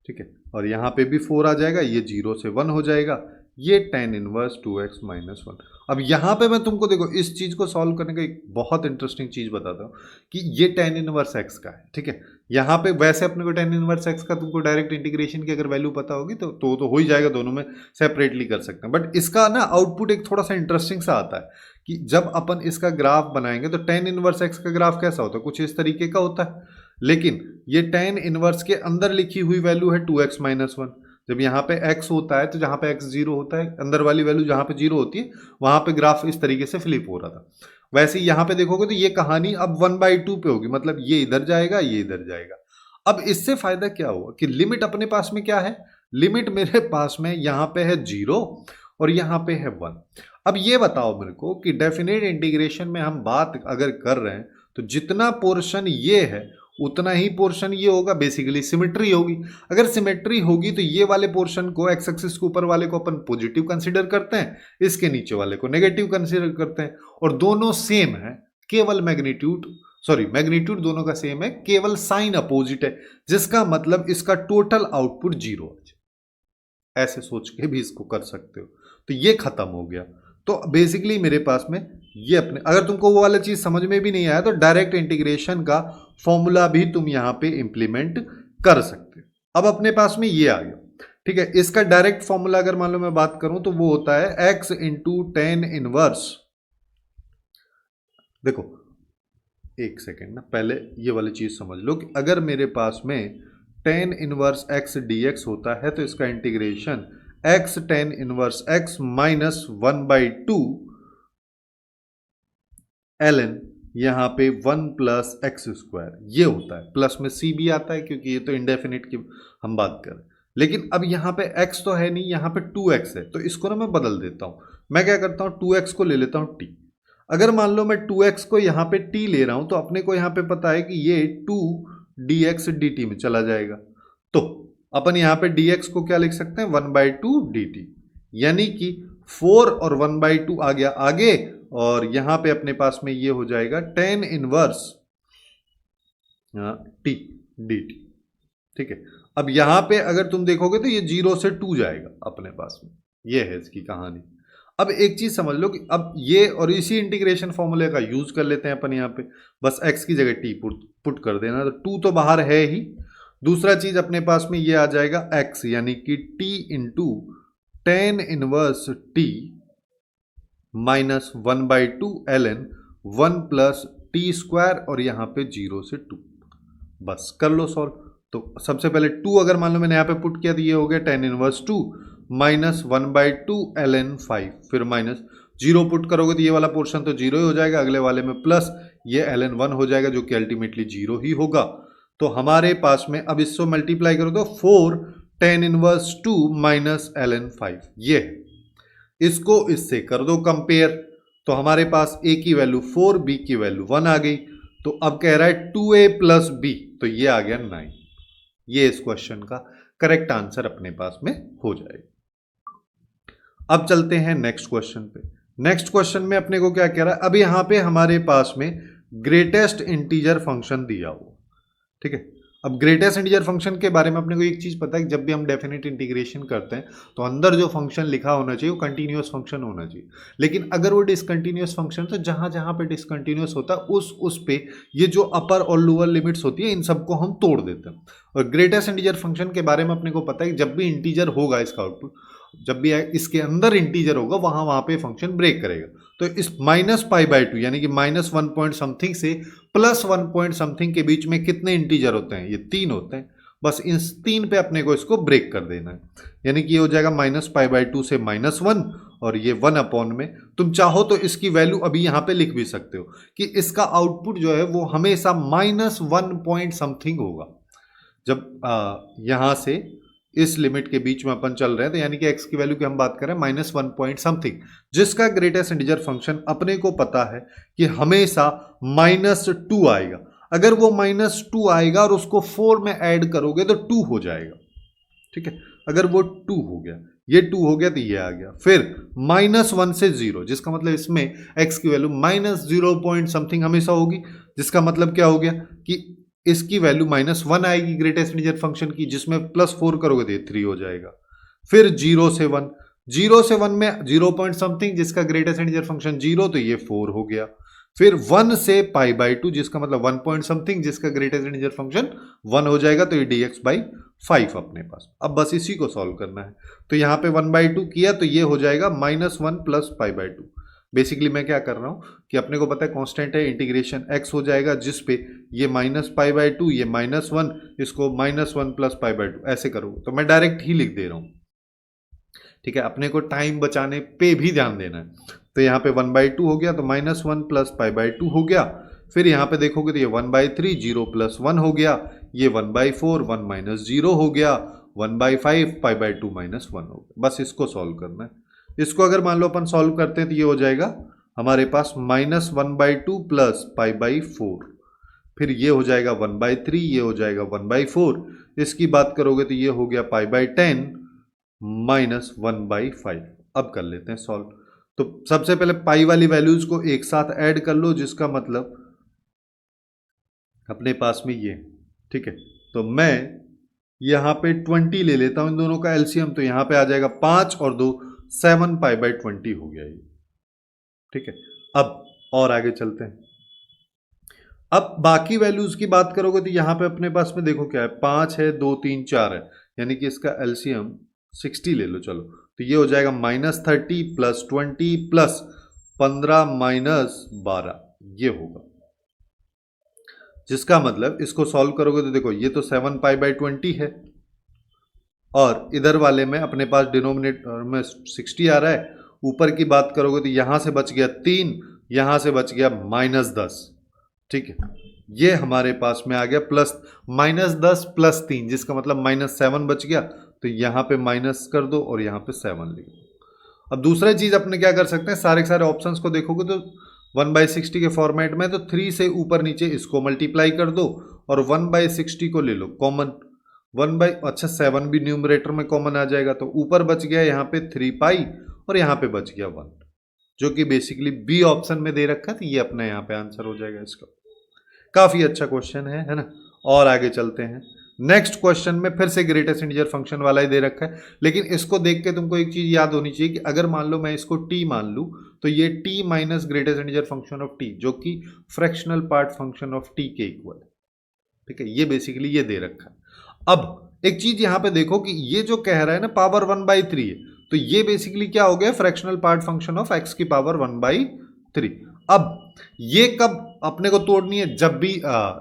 A: ठीक है, और यहां पे भी 4 आ जाएगा, ये 0 से 1 हो जाएगा, ये tan इनवर्स 2x माइनस 1। अब यहां पे मैं तुमको देखो इस चीज को सॉल्व करने का एक बहुत इंटरेस्टिंग चीज बताता हूं कि ये tan इनवर्स x का है। ठीक है, यहां पे वैसे अपने को tan इनवर्स x का तुमको डायरेक्ट इंटीग्रेशन की अगर वैल्यू पता होगी तो हो ही जाएगा, दोनों में सेपरेटली कर सकते हैं। बट इसका ना आउटपुट एक थोड़ा सा इंटरेस्टिंग सा आता है कि जब अपन इसका ग्राफ बनाएंगे तो tan इनवर्स x का ग्राफ कैसा होता है, कुछ इस तरीके का होता है। लेकिन ये tan इनवर्स के अंदर लिखी हुई वैल्यू है 2x माइनस 1। जब यहाँ पे x होता है तो जहाँ पे x 0 होता है, अंदर वाली वैल्यू जहाँ पे 0 होती है वहां पे ग्राफ इस तरीके से फ्लिप हो रहा था। वैसे ही यहाँ पे देखोगे तो ये कहानी अब 1/2 पे होगी, मतलब ये इधर जाएगा ये इधर जाएगा। अब इससे फायदा क्या हुआ कि लिमिट अपने पास में क्या है, लिमिट मेरे पास में यहाँ पे है 0 और यहाँ पे है 1। अब ये बताओ मेरे को कि डेफिनेट इंटीग्रेशन में हम बात अगर कर रहे हैं तो जितना पोर्शन ये है उतना ही पोर्शन ये होगा, बेसिकली सिमेट्री होगी। अगर सिमेट्री होगी तो ये वाले पोर्शन को एक्स एक्सिस के ऊपर वाले को अपन पॉजिटिव कंसीडर करते हैं, इसके नीचे वाले को नेगेटिव कंसीडर करते हैं, और दोनों सेम है, केवल मैग्नीट्यूड दोनों का सेम है, केवल साइन अपोजिट है, जिसका मतलब इसका टोटल आउटपुट 0 है। ऐसे सोच के भी इसको कर सकते हो। तो ये खत्म हो गया। तो बेसिकली मेरे पास में ये अपने, अगर तुमको वो वाला चीज समझ में भी नहीं आया तो डायरेक्ट इंटीग्रेशन का फॉर्मूला भी तुम यहां पे इंप्लीमेंट कर सकते हो। अब अपने पास में ये आ गया। ठीक है, इसका डायरेक्ट फॉर्मूला अगर मान लो मैं बात करूं तो वो होता है x इंटू tan इनवर्स। देखो एक सेकेंड ना, पहले ये वाली चीज समझ लो कि अगर मेरे पास में tan इनवर्स x dx होता है तो इसका integration x tan inverse x minus 1/2 ln यहां पे 1 प्लस एक्स स्क्वायर ये होता है। प्लस में c भी आता है क्योंकि ये तो इंडेफिनिट की हम बात कर रहे हैं। लेकिन अब यहां पे x तो है नहीं, यहां पे 2x है, तो इसको ना मैं बदल देता हूं। मैं क्या करता हूं, 2x को ले लेता हूं t। अगर मान लो मैं 2x को यहां पे t ले रहा हूं तो अपने को यहां पे पता है कि ये 2 dx dt में चला जाएगा। तो अपन यहां पे dx को क्या लिख सकते हैं, 1/2 dt, यानी कि 4 और 1/2 आ गया आगे, और यहां पे अपने पास में ये हो जाएगा tan इनवर्स t dt। ठीक है, अब यहां पे अगर तुम देखोगे तो ये 0 से 2 जाएगा अपने पास में, ये है इसकी कहानी। अब एक चीज समझ लो कि अब ये और इसी इंटीग्रेशन फॉर्मूले का यूज कर लेते हैं अपन यहां पे, बस x की जगह t पुट कर देना, तो 2 तो बाहर है ही। दूसरा चीज अपने पास में ये आ जाएगा x, यानी कि t into tan inverse t minus 1/2 ln 1 plus T square और यहां पे 0 से 2। बस कर लो सॉल्व। तो सबसे पहले 2 अगर मान लो मैंने यहाँ पे पुट किया तो ये हो गया tan इनवर्स 2 माइनस 1/2 ln 5, फिर माइनस 0 पुट करोगे तो ये वाला पोर्शन तो 0 ही हो जाएगा, अगले वाले में प्लस ये ln 1 हो जाएगा जो कि अल्टीमेटली 0 ही होगा। तो हमारे पास में अब इसको मल्टीप्लाई करो तो 4 tan इनवर्स 2 माइनस ln 5 ये है। इसको इससे कर दो कंपेयर, तो हमारे पास a की वैल्यू 4, b की वैल्यू 1 आ गई। तो अब कह रहा है 2a प्लस b, तो ये आ गया 9। ये इस क्वेश्चन का करेक्ट आंसर अपने पास में हो जाएगा। अब चलते हैं नेक्स्ट क्वेश्चन पे। नेक्स्ट क्वेश्चन में अपने को क्या कह रहा है, अब यहां पे हमारे पास में ग्रेटेस्ट इंटीजर फंक्शन दिया हुआ, ठीक है। अब ग्रेटेस्ट इंटीजर फंक्शन के बारे में अपने को एक चीज पता है कि जब भी हम डेफिनेट इंटीग्रेशन करते हैं तो अंदर जो फंक्शन लिखा होना चाहिए वो कंटिन्यूअस फंक्शन होना चाहिए। लेकिन अगर वो डिसकंटिन्यूअस फंक्शन, तो जहां जहां पे डिसकंटिन्यूअस होता है उस पे ये जो अपर और लोअर लिमिट्स होती है इन सबको हम तोड़ देते हैं। और ग्रेटेस्ट इंटीजर फंक्शन के बारे में अपने को पता है कि जब भी इंटीजर होगा इसका आउटपुट, जब भी इसके अंदर इंटीजर होगा वहां पे फंक्शन ब्रेक करेगा। तो इस -π/2 यानी कि -1 पॉइंट समथिंग से +1 पॉइंट समथिंग के बीच में कितने इंटीजर होते हैं, ये 3 होते हैं। बस इन 3 पे अपने को इसको ब्रेक कर देना है, यानी कि ये हो जाएगा -π/2 से -1 और ये 1 अपॉन में। तुम चाहो तो इसकी वैल्यू अभी यहां पे लिख भी सकते हो कि इसका आउटपुट जो है वो हमेशा -1 पॉइंट समथिंग होगा। जब यहां से इस लिमिट के बीच में अपन चल रहे हैं, तो यानी कि x की वैल्यू की हम बात करें -1 पॉइंट समथिंग, जिसका ग्रेटेस्ट इंटीजर फंक्शन अपने को पता है कि हमेशा -2 आएगा। अगर वो -2 आएगा और उसको 4 में ऐड करोगे तो 2 हो जाएगा, ठीक है। अगर वो 2 हो गया, ये 2 हो गया तो ये आ गया। फिर -1 से 0, जिसका मतलब इसमें x की वैल्यू -0 पॉइंट समथिंग हमेशा होगी, जिसका मतलब क्या हो गया कि इसकी वैल्यू -1 आएगी ग्रेटेस्ट इंटीजर फंक्शन की, जिसमें +4 करोगे तो 3 हो जाएगा। फिर 0 से 1, 0 से 1 में 0 पॉइंट समथिंग, जिसका ग्रेटेस्ट इंटीजर फंक्शन 0, तो ये 4 हो गया। फिर 1 से π/2, जिसका मतलब 1 पॉइंट समथिंग, जिसका ग्रेटेस्ट इंटीजर फंक्शन 1 हो जाएगा, तो ये dx/5 अपने पास। अब बस इसी को सॉल्व करना है, तो यहाँ पे 1/2 किया तो ये हो जाएगा -1 प्लस π/2। बेसिकली मैं क्या कर रहा हूं कि अपने को पता है कांस्टेंट है, इंटीग्रेशन x हो जाएगा, जिस पे ये -π/2, ये -1, इसको -1 प्लस π/2 ऐसे करोगे तो मैं डायरेक्ट ही लिख दे रहा हूं, ठीक है। अपने को टाइम बचाने पे भी ध्यान देना है। तो यहाँ पे 1/2 हो गया, तो -1 प्लस π/2 हो गया। फिर यहाँ पे देखोगे तो ये 1/3, 0 प्लस 1 हो गया, ये 1/4, 1 माइनस 0 हो गया, 1/5, π/2 माइनस 1 हो गया। बस इसको सॉल्व करना है। इसको अगर मान लो अपन सॉल्व करते हैं तो ये हो जाएगा हमारे पास -1/2 प्लस π/4, फिर ये हो जाएगा 1/3, ये हो जाएगा 1/4, इसकी बात करोगे तो ये हो गया π/10 माइनस 1/5। अब कर लेते हैं सॉल्व। तो सबसे पहले पाई वाली वैल्यूज को एक साथ ऐड कर लो, जिसका मतलब अपने पास में ये, ठीक है। तो मैं यहां पे 20 ले लेता हूं इन दोनों का एलसीएम, तो यहां पे आ जाएगा 5 और 2 7 π/20 हो गया ये, ठीक है। अब और आगे चलते हैं। अब बाकी वैल्यूज की बात करोगे तो यहां पे अपने पास में देखो क्या है, 5 है, 2 3 4 है, यानी कि इसका एलसीएम 60 ले लो। चलो तो ये हो जाएगा -30 प्लस 20 प्लस 15 माइनस 12, ये होगा। जिसका मतलब इसको सॉल्व करोगे तो देखो ये तो 7 π/20 है, और इधर वाले में अपने पास डिनोमिनेटर में 60 आ रहा है। ऊपर की बात करोगे तो यहां से बच गया 3, यहां से बच गया -10, ठीक है। ये हमारे पास में आ गया प्लस -10 प्लस 3, जिसका मतलब -7 बच गया, तो यहां पे माइनस कर दो और यहां पे 7 लिख दो। अब दूसरा चीज अपने क्या कर सकते हैं, सारे के सारे ऑप्शंस को देखोगे तो 1/60 के फॉर्मेट में, तो 3 से ऊपर नीचे इसको मल्टीप्लाई कर दो और 1/60 को ले लो कॉमन। 7 भी न्यूमरेटर में कॉमन आ जाएगा, तो ऊपर बच गया यहाँ पे 3π और यहाँ पे बच गया 1, जो कि बेसिकली बी ऑप्शन में दे रखा है, तो ये अपना यहाँ पे आंसर हो जाएगा इसका। काफी अच्छा क्वेश्चन है ना। और आगे चलते हैं। नेक्स्ट क्वेश्चन में फिर से ग्रेटेस्ट इंटीजर फंक्शन वाला ही दे रखा है, लेकिन इसको देख के तुमको एक चीज याद होनी चाहिए कि अगर मान लो मैं इसको t मान लूं, तो ये t minus greatest integer function of t, जो कि fractional part function of t के इक्वल है, ठीक है। ये बेसिकली ये दे रखा है। अब एक चीज यहां पे देखो कि ये जो कह रहा है ना पावर 1/3 है, तो ये बेसिकली क्या हो गया, fractional part function of x की पावर 1/3। अब ये कब अपने को तोड़नी है, जब भी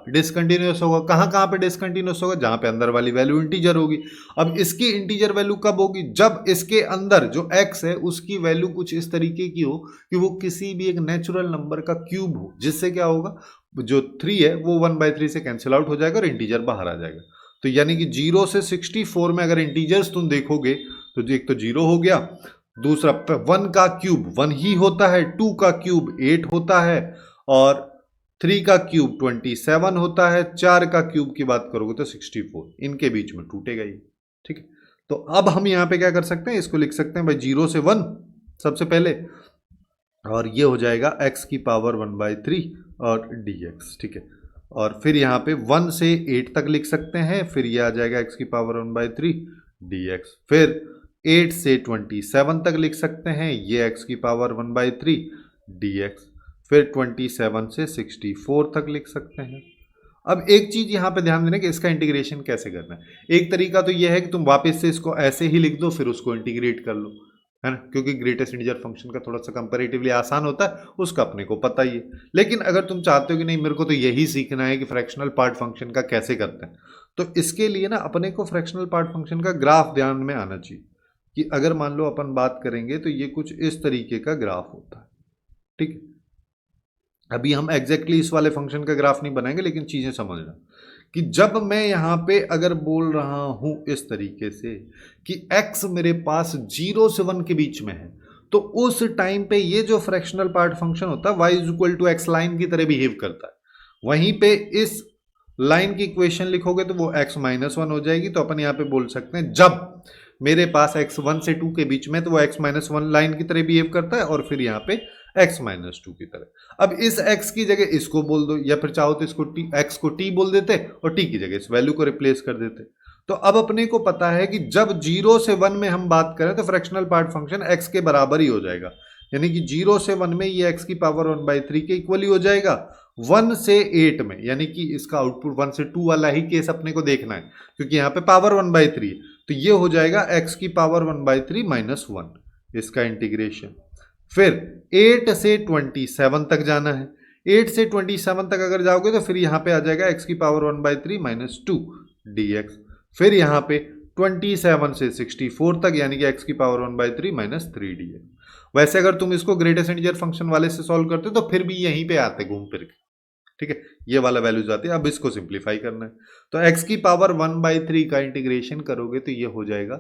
A: डिसकंटिन्यूअस होगा। कहाँ कहाँ पे डिसकंटिन्यूअस होगा, जहां पे अंदर वाली वैल्यू इंटीजर होगी। अब इसकी इंटीजर वैल्यू कब होगी, जब इसके अंदर जो x है उसकी वैल्यू कुछ इस तरीके की हो कि वो किसी भी एक नेचुरल नंबर का क्यूब हो, जिससे क्या होगा, जो 3 है वो 1/3 से कैंसिल आउट हो जाएगा और इंटीजर बाहर आ जाएगा। तो यानी कि 0 से 64 में अगर इंटीजर्स तुम देखोगे तो एक तो 0 हो गया, दूसरा 1 का क्यूब 1 ही होता है, 2 का क्यूब 8 होता है, और 3 का क्यूब 27 होता है, 4 का क्यूब की बात करोगे तो 64, इनके बीच में टूटेगा ये। ठीक है, तो अब हम यहां पे क्या कर सकते हैं, इसको लिख सकते हैं भाई 0 से 1 सबसे पहले, और ये हो जाएगा x की पावर 1/3 और dx। ठीक है, और फिर यहाँ पे 1 से 8 तक लिख सकते हैं, फिर ये आ जाएगा x की पावर 1/3 dx। फिर 8 से 27 तक लिख सकते हैं, ये x की पावर 1/3 dx। फिर 27 से 64 तक लिख सकते हैं। अब एक चीज यहां पे ध्यान देना कि इसका इंटीग्रेशन कैसे करना है। एक तरीका तो यह है कि तुम वापस से इसको ऐसे ही लिख दो, फिर उसको इंटीग्रेट कर लो, है ना, क्योंकि ग्रेटेस्ट इंटीजर फंक्शन का थोड़ा सा कंपैरेटिवली आसान होता है, उसका अपने को पता ही है। लेकिन अगर तुम चाहते हो कि नहीं मेरे को तो यही सीखना है कि फ्रैक्शनल पार्ट फंक्शन का कैसे करते हैं, तो इसके लिए ना अपने को फ्रैक्शनल पार्ट फंक्शन का ग्राफ ध्यान में आना चाहिए कि अगर मान लो अपन बात करेंगे तो ये कुछ इस तरीके का ग्राफ होता है। ठीक है, अभी हम एग्जैक्टली इस वाले फंक्शन का ग्राफ नहीं बनाएंगे, लेकिन चीजें समझना कि जब मैं यहां पे अगर बोल रहा हूं इस तरीके से कि x मेरे पास 0 से 1 के बीच में है, तो उस टाइम पे ये जो फ्रैक्शनल पार्ट फंक्शन होता है y is equal to X line की तरह बिहेव करता है। वहीं पे इस लाइन की इक्वेशन लिखोगे तो वो x -1 हो जाएगी। तो अपन यहां पे बोल सकते हैं जब मेरे पास x 1 से 2 के बीच में, तो वो x -1 लाइन की तरह बिहेव करता है, और फिर यहाँ पे x -2 की तरह। अब इस x की जगह इसको बोल दो, या फिर चाहो तो इसको x को t बोल देते और t की जगह इस वैल्यू को रिप्लेस कर देते। तो अब अपने को पता है कि जब 0 से 1 में हम बात करें तो फ्रैक्शनल पार्ट फंक्शन x के बराबर ही हो जाएगा, यानी कि 0 से 1 में ये x की पावर 1/3 के इक्वल ही हो जाएगा। 1 से 8 में, यानी कि इसका आउटपुट 1 से 2 वाला ही केस अपने को देखना है, क्योंकि यहाँ पे पावर 1/3, तो ये हो जाएगा x की पावर 1/3 -1, इसका इंटीग्रेशन। फिर 8 से 27 तक जाना है, 8 से 27 तक अगर जाओगे तो फिर यहाँ पे आ जाएगा x की पावर 1/3 -2 dx। फिर यहाँ पे 27 से 64 तक, यानी कि x की पावर 1/3 -3 dx। वैसे अगर तुम इसको ग्रेटेस्ट इंटीजर फंक्शन वाले से सॉल्व करते तो फिर भी यहीं पे आते घूम फिर के। ठीक है, ये वाला वैल्यूज आती है। अब इसको सिंप्लीफाई करना है, तो x की पावर 1/3 का इंटीग्रेशन करोगे तो ये हो जाएगा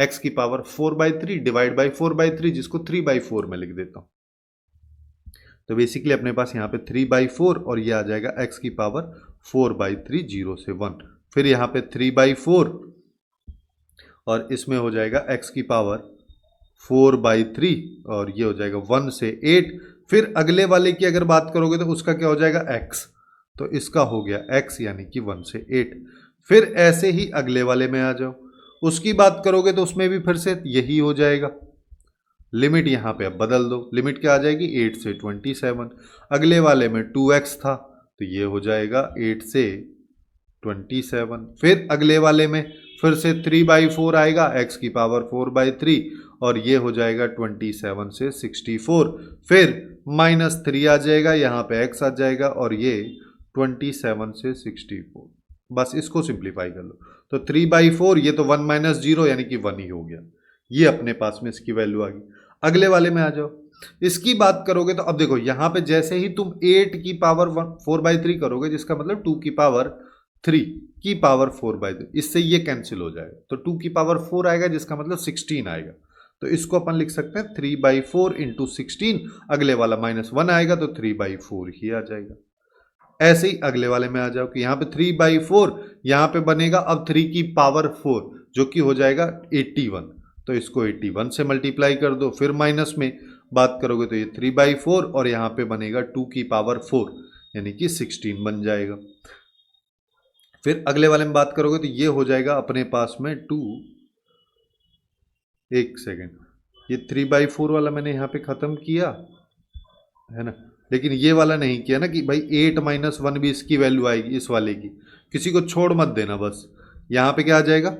A: x की पावर 4/3 डिवाइड बाई 4/3, जिसको 3/4 में लिख देता हूं। तो बेसिकली अपने पास यहाँ पे 3/4 और ये आ जाएगा x की पावर 4/3 0 से 1। फिर यहाँ पे 3/4 और इसमें हो जाएगा x की पावर 4/3 और ये हो जाएगा 1 से 8। फिर अगले वाले की अगर बात करोगे तो उसका क्या हो जाएगा x, तो इसका हो गया x यानी कि 1 से 8। फिर ऐसे ही अगले वाले में आ जाओ, उसकी बात करोगे तो उसमें भी फिर से यही हो जाएगा। लिमिट यहाँ पे अब बदल दो, लिमिट क्या आ जाएगी 8 से 27। अगले वाले में 2x था तो ये हो जाएगा 8 से 27। फिर अगले वाले में फिर से 3/4 आएगा, x की पावर 4/3 और ये हो जाएगा 27 से 64। फिर -3 आ जाएगा, यहाँ पे x आ जाएगा और ये 27 से 64। बस इसको सिंप्लीफाई कर लो, तो 3/4 ये तो 1 - 0 यानी कि 1 ही हो गया। ये अपने पास में इसकी वैल्यू आ गई। अगले वाले में आ जाओ, इसकी बात करोगे तो अब देखो यहाँ पे जैसे ही तुम 8 की पावर 4/3 करोगे, जिसका मतलब 2 की पावर 3 की पावर 4/3, इससे ये कैंसिल हो जाएगा, तो 2 की पावर 4 आएगा, जिसका मतलब 16 आएगा। तो इसको अपन लिख सकते हैं 3/4 इंटू 16। अगले वाला -1 आएगा तो 3/4 ही आ जाएगा। ऐसे ही अगले वाले में आ जाओ कि यहाँ पे 3/4 यहाँ पे बनेगा अब 3 की पावर 4 जो कि हो जाएगा 81, तो इसको 81 से मल्टीप्लाई कर दो। फिर माइनस में बात करोगे तो ये 3/4 और यहाँ पे बनेगा 2 की पावर 4 यानी कि 16 बन जाएगा। फिर अगले वाले में बात करोगे तो ये हो जाएगा अपने पास में 2, एक सेकेंड, ये 3/4 वाला मैंने यहाँ पे खत्म किया है ना, लेकिन ये वाला नहीं किया ना कि भाई 8 - 1 भी इसकी वैल्यू आएगी, इस वाले की किसी को छोड़ मत देना। बस यहाँ पे क्या आ जाएगा,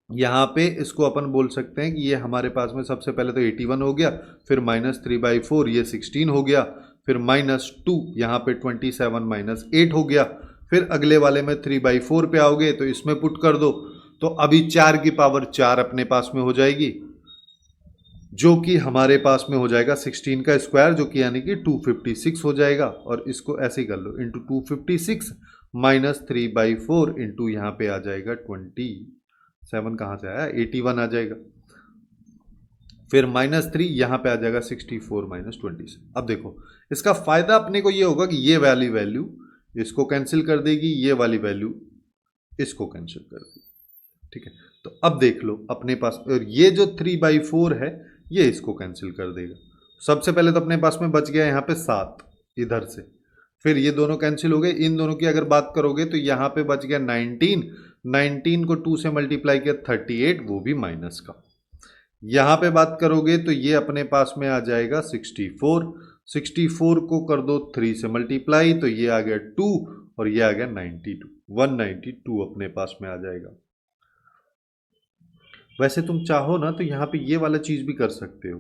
A: यहाँ पे इसको अपन बोल सकते हैं कि ये हमारे पास में सबसे पहले तो 81 हो गया, फिर -3/4 ये 16 हो गया, फिर -2, यहाँ पे 27 -8 हो गया। फिर अगले वाले में 3/4 पे आओगे तो इसमें पुट कर दो, तो अभी 4 की पावर 4 अपने पास में हो जाएगी, जो कि हमारे पास में हो जाएगा 16 का स्क्वायर, जो कि यानी कि 256 हो जाएगा। और इसको ऐसे ही कर लो, इंटू 256 -3/4 इंटू यहाँ पे आ जाएगा 27, कहाँ से आया, 81 आ जाएगा। फिर -3 यहाँ पे आ जाएगा 64 -27। अब देखो इसका फायदा अपने को ये होगा कि ये वाली वैल्यू इसको कैंसिल कर देगी, ये वाली वैल्यू इसको कैंसिल कर देगी, ठीक है। तो अब देख लो अपने पास, और ये जो 3/4 है ये इसको कैंसिल कर देगा। सबसे पहले तो अपने पास में बच गया यहाँ पे 7 इधर से, फिर ये दोनों कैंसिल हो गए। इन दोनों की अगर बात करोगे तो यहाँ पे बच गया 19 को 2 से मल्टीप्लाई किया 38, वो भी माइनस का। यहाँ पे बात करोगे तो ये अपने पास में आ जाएगा 64 को कर दो 3 से मल्टीप्लाई, तो ये आ गया 2 और ये आ गया 192 अपने पास में आ जाएगा। वैसे तुम चाहो ना तो यहाँ पे ये वाला चीज भी कर सकते हो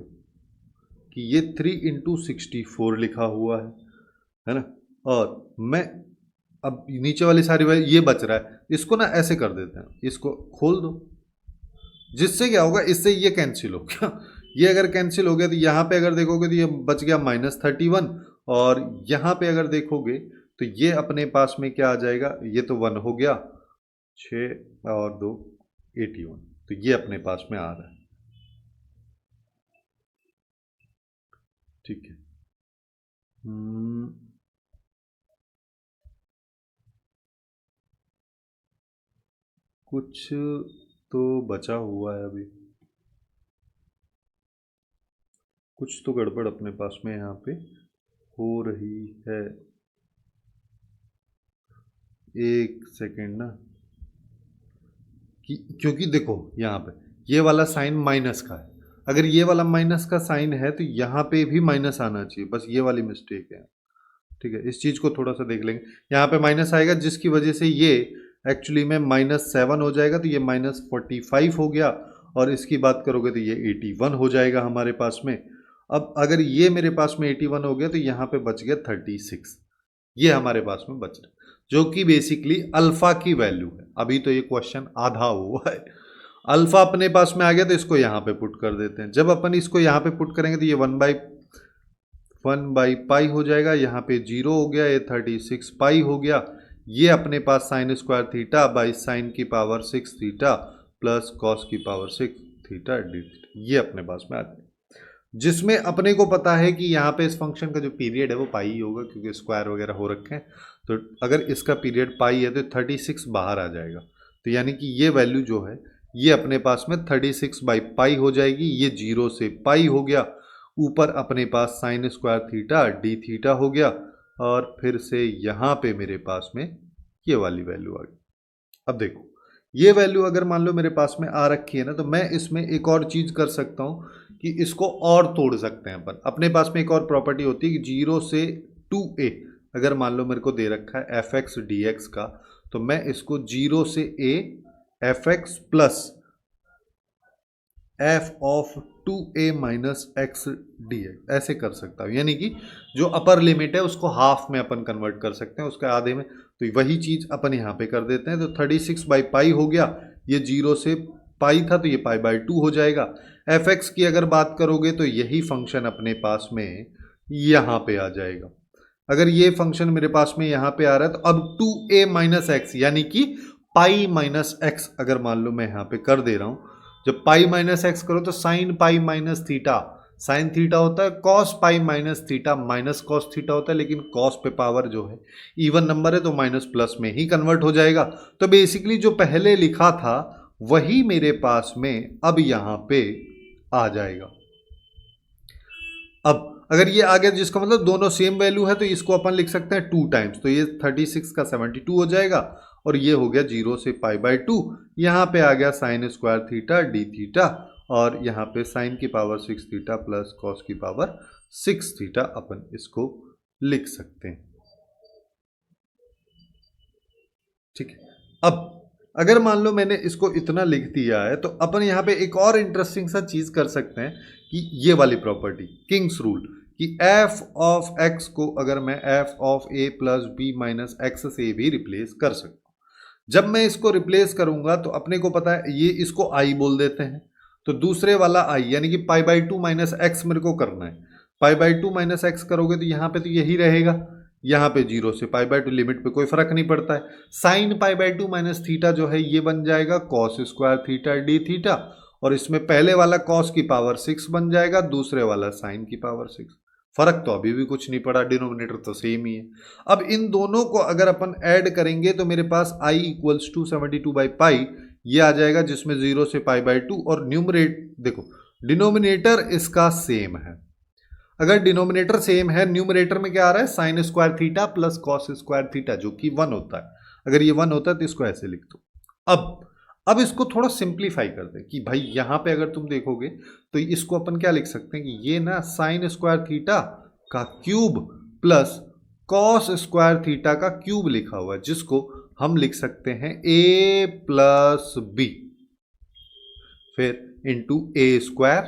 A: कि ये 3 × 64 लिखा हुआ है ना, और मैं अब नीचे वाली सारी वैल्यू ये बच रहा है, इसको ना ऐसे कर देते हैं, इसको खोल दो, जिससे क्या होगा, इससे ये कैंसिल हो गया। ये अगर कैंसिल हो गया तो यहाँ पे अगर देखोगे तो ये बच गया -31, और यहाँ पे अगर देखोगे तो ये अपने पास में क्या आ जाएगा, ये तो 1 हो गया, 6 और 2 81, तो ये अपने पास में आ रहा है, ठीक है। कुछ तो बचा हुआ है अभी, कुछ तो गड़बड़ अपने पास में यहाँ पे हो रही है। एक सेकेंड ना, क्योंकि देखो यहाँ पे ये वाला साइन माइनस का है, अगर ये वाला माइनस का साइन है तो यहाँ पे भी माइनस आना चाहिए, बस ये वाली मिस्टेक है, ठीक है। इस चीज को थोड़ा सा देख लेंगे, यहाँ पे माइनस आएगा जिसकी वजह से ये एक्चुअली में -7 हो जाएगा, तो ये -45 हो गया, और इसकी बात करोगे तो ये 81 हो जाएगा हमारे पास में। अब अगर ये मेरे पास में 81 हो गया तो यहाँ पे बच गया 36, ये हमारे पास में बच रहा है, जो कि बेसिकली अल्फा की वैल्यू है। अभी तो ये क्वेश्चन आधा हुआ है, अल्फा अपने पास में आ गया तो इसको यहाँ पे पुट कर देते हैं। जब अपन इसको यहाँ पे पुट करेंगे तो ये 1/π हो जाएगा, यहाँ पे 0 हो गया, ये 36π हो गया। ये अपने पास sine square theta by sine की पावर 6 थीटा प्लस कॉस की पावर 6 थीटा डी थीटा, ये अपने पास में आ गया, जिसमें अपने को पता है कि यहाँ पे इस फंक्शन का जो पीरियड है वो पाई ही होगा, क्योंकि स्क्वायर वगैरह हो रखे हैं। तो अगर इसका पीरियड पाई है तो 36 बाहर आ जाएगा, तो यानी कि ये वैल्यू जो है ये अपने पास में 36/π हो जाएगी। ये 0 से पाई हो गया, ऊपर अपने पास sine square theta D theta हो गया, और फिर से यहाँ पे मेरे पास में ये वाली वैल्यू आ गई। अब देखो ये वैल्यू अगर मान लो मेरे पास में आ रखी है ना, तो मैं इसमें एक और चीज़ कर सकता हूँ कि इसको और तोड़ सकते हैं अपन। अपने पास में एक और प्रॉपर्टी होती है कि 0 से 2a, अगर मान लो मेरे को दे रखा है fx dx का, तो मैं इसको 0 से a fx plus f of 2a minus x dx ऐसे कर सकता हूँ, यानी कि जो अपर लिमिट है उसको हाफ में अपन कन्वर्ट कर सकते हैं, उसके आधे में। तो वही चीज़ अपन यहाँ पे कर देते हैं, तो 36/π हो गया, ये 0 से पाई था तो ये π/2 हो जाएगा। fx की अगर बात करोगे तो यही फंक्शन अपने पास में यहाँ पे आ जाएगा। अगर ये फंक्शन मेरे पास में यहाँ पे आ रहा है तो अब 2a माइनस एक्स यानी कि पाई माइनस एक्स अगर मान लो मैं यहाँ पे कर दे रहा हूँ, जब पाई माइनस एक्स करो तो sine pi minus theta, sine theta होता है, cos pi minus theta minus cos theta होता है, लेकिन कॉस पे पावर जो है इवन नंबर है तो माइनस प्लस में ही कन्वर्ट हो जाएगा। तो बेसिकली जो पहले लिखा था वही मेरे पास में अब यहाँ पे आ जाएगा। अब अगर ये आ गया जिसका मतलब दोनों सेम वैल्यू है तो इसको अपन लिख सकते हैं 2 टाइम्स, तो ये 36 का 72 हो जाएगा, और ये हो गया 0 से π/2। यहाँ पे आ गया sign square theta D theta, और यहाँ पे साइन की पावर 6 थीटा प्लस कॉस की पावर 6 थीटा अपन इसको लिख सकते हैं, ठीक है। अब अगर मान लो मैंने इसको इतना लिख दिया है तो अपन यहाँ पे एक और इंटरेस्टिंग सा चीज कर सकते हैं कि ये वाली प्रॉपर्टी किंग्स रूल, कि f ऑफ x को अगर मैं f of a plus B minus X से भी रिप्लेस कर सकता हूं। जब मैं इसको रिप्लेस करूंगा तो अपने को पता है ये इसको i बोल देते हैं, तो दूसरे वाला i यानी कि pi by two minus x मेरे को करना है। Pi by two minus x करोगे तो यहाँ पे तो यही रहेगा, यहाँ पे 0 से पाई बाई टू लिमिट पे कोई फर्क नहीं पड़ता है। Sine pi by two minus theta जो है ये बन जाएगा cos square theta D theta, और इसमें पहले वाला कॉस की पावर 6 बन जाएगा, दूसरे वाला साइन की पावर 6। फर्क तो अभी भी कुछ नहीं पड़ा, डिनोमिनेटर तो सेम ही है। अब इन दोनों को अगर अपन ऐड करेंगे तो मेरे पास i इक्वल्स टू 72/पाई ये आ जाएगा, जिसमें 0 से पाई बाई टू, और न्यूमरेट देखो डिनोमिनेटर इसका सेम है। अगर डिनोमिनेटर सेम है, न्यूमरेटर में क्या आ रहा है sign square theta plus cos square theta, जो कि 1 होता है। अगर ये 1 होता है तो इसको ऐसे लिख दो। अब इसको थोड़ा सिंप्लीफाई कर दे कि भाई यहां पे अगर तुम देखोगे तो इसको अपन क्या लिख सकते हैं कि ये ना साइन स्क्वायर थीटा का cube plus cos square theta का क्यूब लिखा हुआ है, जिसको हम लिख सकते हैं a प्लस बी फिर into A square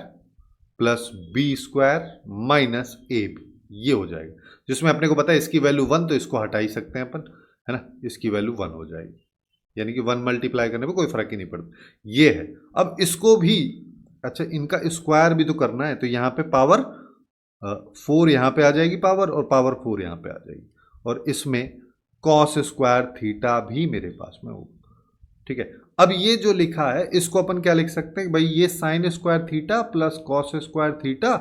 A: plus B square minus A B, ये हो जाएगा। जिसमें अपने को पता है इसकी वैल्यू 1, तो इसको हटा ही सकते हैं अपन, है ना। इसकी वैल्यू 1 हो जाएगी, यानी कि 1 मल्टीप्लाई करने पे कोई फर्क ही नहीं पड़ता, ये है। अब इसको भी अच्छा इनका स्क्वायर भी तो करना है, तो यहाँ पे पावर 4 यहाँ पे आ जाएगी पावर, और पावर 4 यहाँ पे आ जाएगी, और इसमें कॉस स्क्वायर थीटा भी मेरे पास में होगा। ठीक है, अब ये जो लिखा है इसको अपन क्या लिख सकते हैं, भाई ये sine square theta plus cos square theta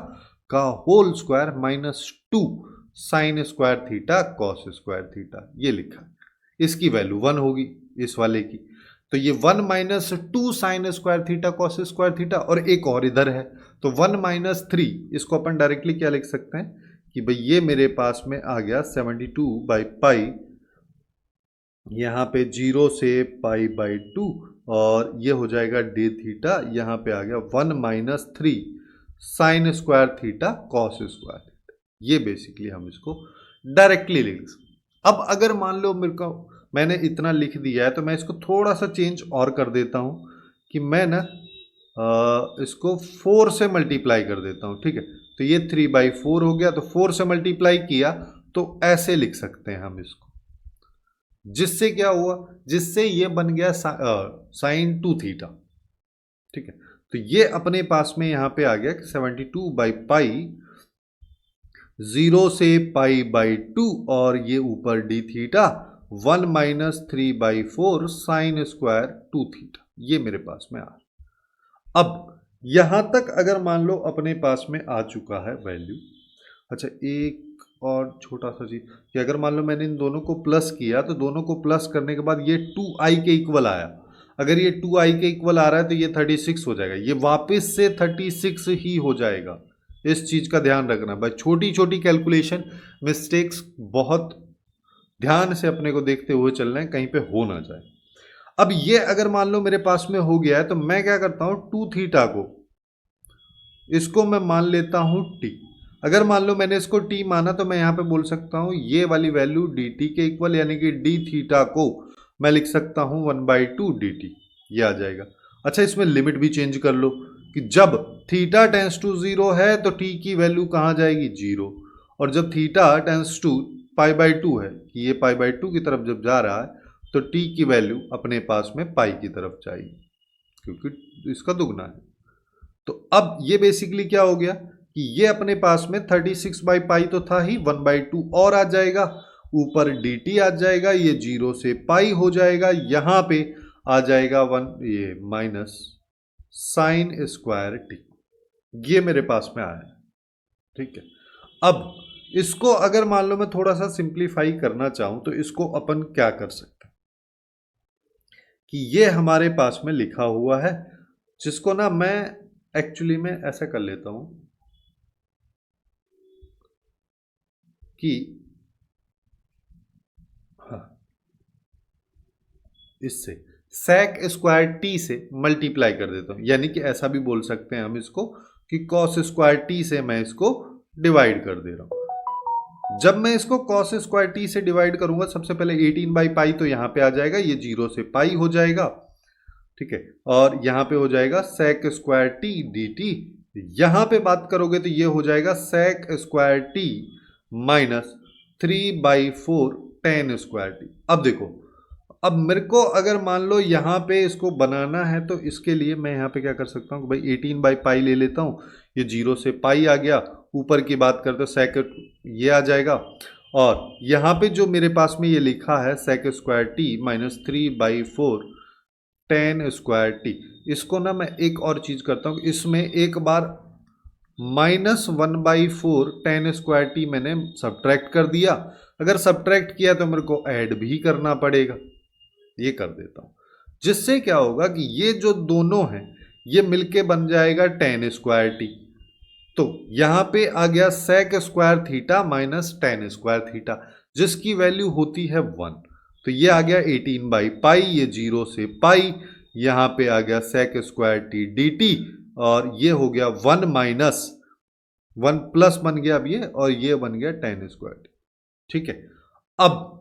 A: का whole square minus 2 sine square theta cos square theta, ये लिखा है। इसकी वैल्यू 1 होगी इस वाले की, तो ये 1 minus 2 sine square theta cos square theta, और एक और इधर है तो 1 माइनस 3, इसको अपन डायरेक्टली क्या लिख सकते हैं कि भाई ये मेरे पास में आ गया 72/पाई, यहाँ पे 0 से पाई बाई 2, और ये हो जाएगा डी थीटा, यहाँ पे आ गया 1 minus 3 sign square theta cos square theta. ये बेसिकली हम इसको डायरेक्टली लिख सकते। अब अगर मान लो मेरे को मैंने इतना लिख दिया है, तो मैं इसको थोड़ा सा चेंज और कर देता हूँ कि मैं ना इसको 4 से मल्टीप्लाई कर देता हूँ। ठीक है, तो ये 3/4 हो गया, तो 4 से मल्टीप्लाई किया तो ऐसे लिख सकते हैं हम इसको, जिससे क्या हुआ, जिससे ये बन गया साइन 2 थीटा। ठीक है, तो ये अपने पास में यहां पे आ गया 72/पाई 0 से पाई बाई 2, और ये ऊपर D theta 1 minus 3/4 sine square 2 theta, ये मेरे पास में आ रहा। अब यहां तक अगर मान लो अपने पास में आ चुका है वैल्यू। अच्छा एक और छोटा सा चीज कि अगर मान लो मैंने इन दोनों को प्लस किया, तो दोनों को प्लस करने के बाद ये 2i के इक्वल आया। अगर ये 2i के इक्वल आ रहा है तो ये 36 हो जाएगा, ये वापस से 36 ही हो जाएगा। इस चीज का ध्यान रखना भाई, छोटी छोटी कैलकुलेशन मिस्टेक्स बहुत ध्यान से अपने को देखते हुए चलना है, कहीं पे हो ना जाए। अब ये अगर मान लो मेरे पास में हो गया है, तो मैं क्या करता हूं 2 थीटा को, इसको मैं मान लेता हूं t। अगर मान लो मैंने इसको t माना, तो मैं यहां पे बोल सकता हूं ये वाली वैल्यू dt के इक्वल, यानी कि d थीटा को मैं लिख सकता हूं 1/2 dt, ये आ जाएगा। अच्छा इसमें लिमिट भी चेंज कर लो कि जब थीटा टेंस टू 0 है तो t की वैल्यू कहां जाएगी 0, और जब थीटा टेंस टू π/2 है कि ये π/2 की तरफ जब जा रहा है, तो t की वैल्यू अपने पास में पाई की तरफ जाएगी, क्योंकि इसका दुगना है। तो अब ये बेसिकली क्या हो गया कि ये अपने पास में 36/पाई तो था ही, 1/2 और आ जाएगा, ऊपर dt आ जाएगा, ये 0 से पाई हो जाएगा, यहां पे आ जाएगा 1 ये माइनस साइन स्क्वायर टी, ये मेरे पास में आया। ठीक है, अब इसको अगर मान लो मैं थोड़ा सा सिंप्लीफाई करना चाहूं, तो इसको अपन क्या कर सकते हैं कि ये हमारे पास में लिखा हुआ है, जिसको ना मैं एक्चुअली में ऐसा कर लेता हूं कि हाँ, इससे sec स्क्वायर टी से मल्टीप्लाई कर देता हूं, यानी कि ऐसा भी बोल सकते हैं हम इसको कि cos स्क्वायर टी से मैं इसको डिवाइड कर दे रहा हूं। जब मैं इसको cos स्क्वायर टी से डिवाइड करूंगा, सबसे पहले 18/पाई तो यहां पे आ जाएगा, ये 0 से पाई हो जाएगा। ठीक है, और यहां पे हो जाएगा sec स्क्वायर टी dt यहां पे बात करोगे तो ये हो जाएगा sec square T minus 3/4 tan square T. अब देखो, अब मेरे को अगर मान लो यहाँ पे इसको बनाना है तो इसके लिए मैं यहाँ पे क्या कर सकता हूँ, भाई 18/पाई ले लेता हूँ, ये 0 से पाई आ गया, ऊपर की बात करते हो sec ये आ जाएगा, और यहाँ पे जो मेरे पास में ये लिखा है sec square T minus 3/4 tan square T, इसको ना मैं एक और चीज़ करता हूँ, इसमें एक बार -1/4 tan स्क्वायर टी मैंने सब्ट्रैक्ट कर दिया, अगर सब्ट्रैक्ट किया तो मेरे को ऐड भी करना पड़ेगा, ये कर देता हूं, जिससे क्या होगा कि ये जो दोनों हैं ये मिलके बन जाएगा tan स्क्वायर टी। तो यहां पे आ गया sec square theta minus tan square theta, जिसकी वैल्यू होती है 1। तो ये आ गया 18/पाई, ये 0 से पाई, यहां पे आ गया sec square T D T, और ये हो गया 1 माइनस 1 प्लस बन गया अब ये, और ये बन गया tan स्क्वायर टी। ठीक है, अब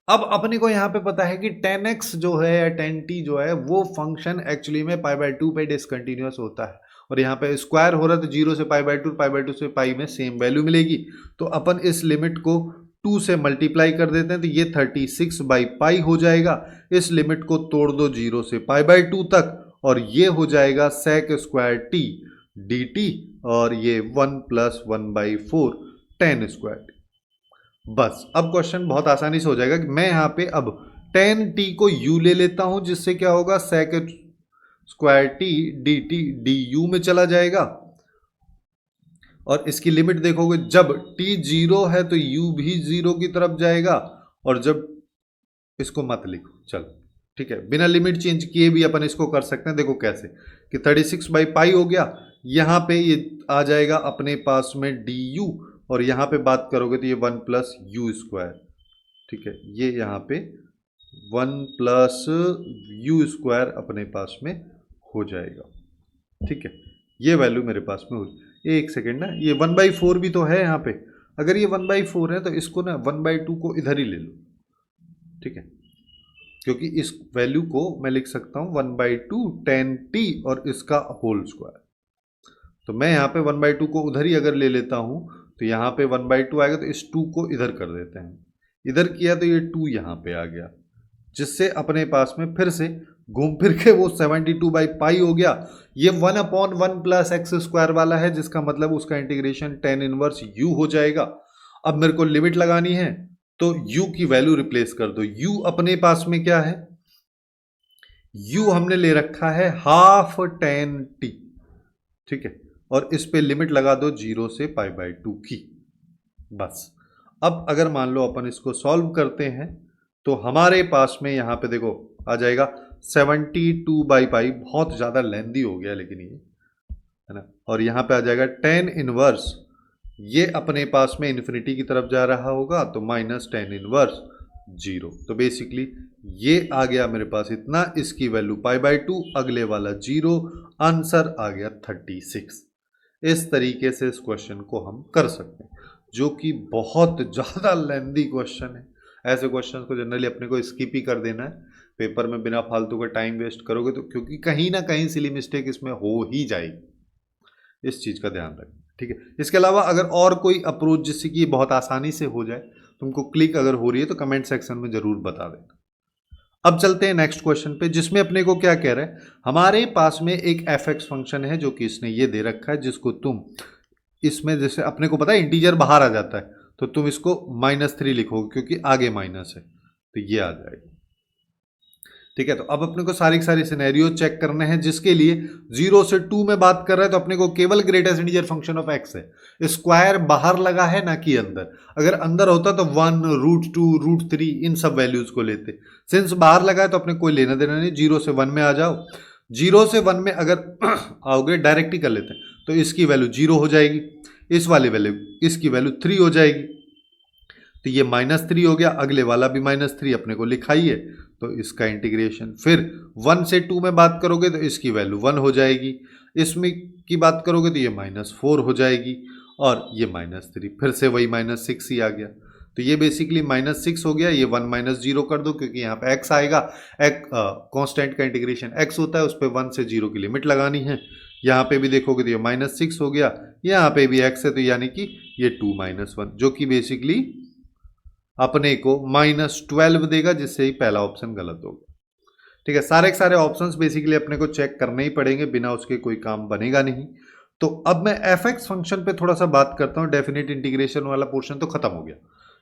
A: अपने को यहां पे पता है कि tan x जो है या tan t जो है वो फंक्शन एक्चुअली में π/2 पे डिसकंटिन्यूअस होता है, और यहाँ पे स्क्वायर हो रहा है तो 0 से π/2 से पाई में सेम वैल्यू मिलेगी। तो अपन इस लिमिट को 2 से मल्टीप्लाई कर देते हैं तो ये 36/पाई हो जाएगा, इस लिमिट को तोड़ दो 0 से π/2 तक, और ये हो जाएगा sec square T D T, और ये 1 + 1/4 tan स्क्वायर टी। बस अब क्वेश्चन बहुत आसानी से हो जाएगा कि मैं यहाँ पे अब tan t को u ले लेता हूं, जिससे क्या होगा sec square T D T D you में चला जाएगा, और इसकी लिमिट देखोगे जब t 0 है तो u भी 0 की तरफ जाएगा, और जब इसको मत लिखो, चलो ठीक है, बिना लिमिट चेंज किए भी अपन इसको कर सकते हैं। देखो कैसे कि 36/पाई हो गया, यहाँ पे ये आ जाएगा अपने पास में du, और यहाँ पे बात करोगे तो ये 1 + u², ठीक है, ये यहाँ पे 1 + u² अपने पास में हो जाएगा। ठीक है, ये वैल्यू मेरे पास में हो, एक सेकेंड ना, ये 1/4 भी तो है यहाँ पे, अगर ये 1/4 है तो इसको ना 1/2 को इधर ही ले लो, ठीक है, क्योंकि इस वैल्यू को मैं लिख सकता हूँ 1/2 tan t और इसका होल स्क्वायर। तो मैं यहाँ पे 1/2 को उधर ही अगर ले लेता हूँ तो यहाँ पे 1/2 आएगा, तो इस 2 को इधर कर देते हैं, इधर किया तो ये 2 यहाँ पे आ गया, जिससे अपने पास में फिर से घूम फिर के वो 72/पाई हो गया। ये 1/1 + x² वाला है, जिसका मतलब उसका इंटीग्रेशन tan इनवर्स u हो जाएगा। अब मेरे को लिमिट लगानी है तो u की वैल्यू रिप्लेस कर दो, u अपने पास में क्या है, u हमने ले रखा है ½ tan t, ठीक है, और इस पे लिमिट लगा दो 0 से π/2 की। बस अब अगर मान लो अपन इसको सॉल्व करते हैं तो हमारे पास में यहाँ पे देखो आ जाएगा 72/पाई, बहुत ज़्यादा लेंदी हो गया लेकिन ये है ना, और यहाँ पे आ जाएगा tan इनवर्स, ये अपने पास में इन्फिनिटी की तरफ जा रहा होगा तो माइनस tan इनवर्स 0। तो बेसिकली ये आ गया मेरे पास इतना, इसकी वैल्यू π/2, अगले वाला 0, आंसर आ गया 36। इस तरीके से इस क्वेश्चन को हम कर सकते हैं, जो कि बहुत ज़्यादा लेंदी क्वेश्चन है। ऐसे क्वेश्चन को जनरली अपने को स्किप ही कर देना है पेपर में, बिना फालतू का टाइम वेस्ट करोगे तो, क्योंकि कहीं ना कहीं सिली मिस्टेक इसमें हो ही जाएगी, इस चीज़ का ध्यान रखें। ठीक है, इसके अलावा अगर और कोई अप्रोच जिससे कि बहुत आसानी से हो जाए, तुमको क्लिक अगर हो रही है तो कमेंट सेक्शन में ज़रूर बता देना। अब चलते हैं नेक्स्ट क्वेश्चन पे, जिसमें अपने को क्या कह रहा है, हमारे पास में एक f(x) फंक्शन है जो कि इसने ये दे रखा है, जिसको तुम इसमें जैसे अपने को पता है इंटीजर बाहर आ जाता है तो तुम इसको -3 लिखोगे क्योंकि आगे माइनस है, तो ये आ जाएगा। ठीक है, तो अब अपने को सारी सिनेरियो चेक करने हैं, जिसके लिए 0 से 2 में बात कर रहा है तो अपने को केवल greatest integer function of x है, स्क्वायर बाहर लगा है ना कि अंदर, अगर अंदर होता तो 1 √2 √3 इन सब वैल्यूज को लेते, सिंस बाहर लगा है तो अपने कोई लेना देना नहीं, 0 से 1 में आ जाओ, 0 से 1 में अगर आओगे डायरेक्ट ही कर लेते हैं तो इसकी वैल्यू 0 हो जाएगी, इस वाली वैल्यू इसकी वैल्यू 3 हो जाएगी, तो ये -3 हो गया, अगले वाला भी -3 अपने को लिखा ही है, तो इसका इंटीग्रेशन, फिर 1 से 2 में बात करोगे तो इसकी वैल्यू 1 हो जाएगी, इसमें की बात करोगे तो ये -4 हो जाएगी, और ये -3, फिर से वही -6 ही आ गया, तो ये बेसिकली -6 हो गया, ये 1 - 0 कर दो क्योंकि यहाँ पे x आएगा, कांस्टेंट का इंटीग्रेशन x होता है, उस पर 1 से 0 की लिमिट लगानी है, यहाँ पे भी देखोगे तो ये -6 हो गया, यहाँ पे भी x है तो यानी कि ये 2 - 1 जो कि बेसिकली अपने को -12 देगा, जिससे ही पहला ऑप्शन गलत होगा। ठीक है, सारे के सारे ऑप्शंस बेसिकली अपने को चेक करने ही पड़ेंगे, बिना उसके कोई काम बनेगा नहीं। तो अब मैं fx फंक्शन पे थोड़ा सा बात करता हूँ। डेफिनेट इंटीग्रेशन वाला पोर्शन तो खत्म हो गया।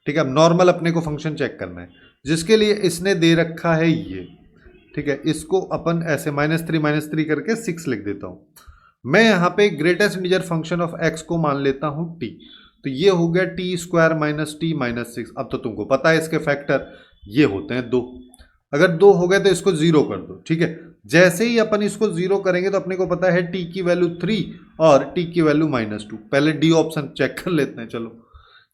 A: ठीक है, अब नॉर्मल अपने को फंक्शन चेक करना है, जिसके लिए इसने दे रखा है ये। ठीक है, इसको अपन ऐसे -3 करके 6 लिख देता हूँ। मैं यहाँ पे greatest integer function of x को मान लेता हूँ t। तो ये हो गया t² - t - 6। अब तो तुमको पता है इसके फैक्टर ये होते हैं 2। अगर 2 हो गए तो इसको 0 कर दो। ठीक है, जैसे ही अपन इसको 0 करेंगे तो अपने को पता है t की वैल्यू 3 और t की वैल्यू -2। पहले डी ऑप्शन चेक कर लेते हैं चलो,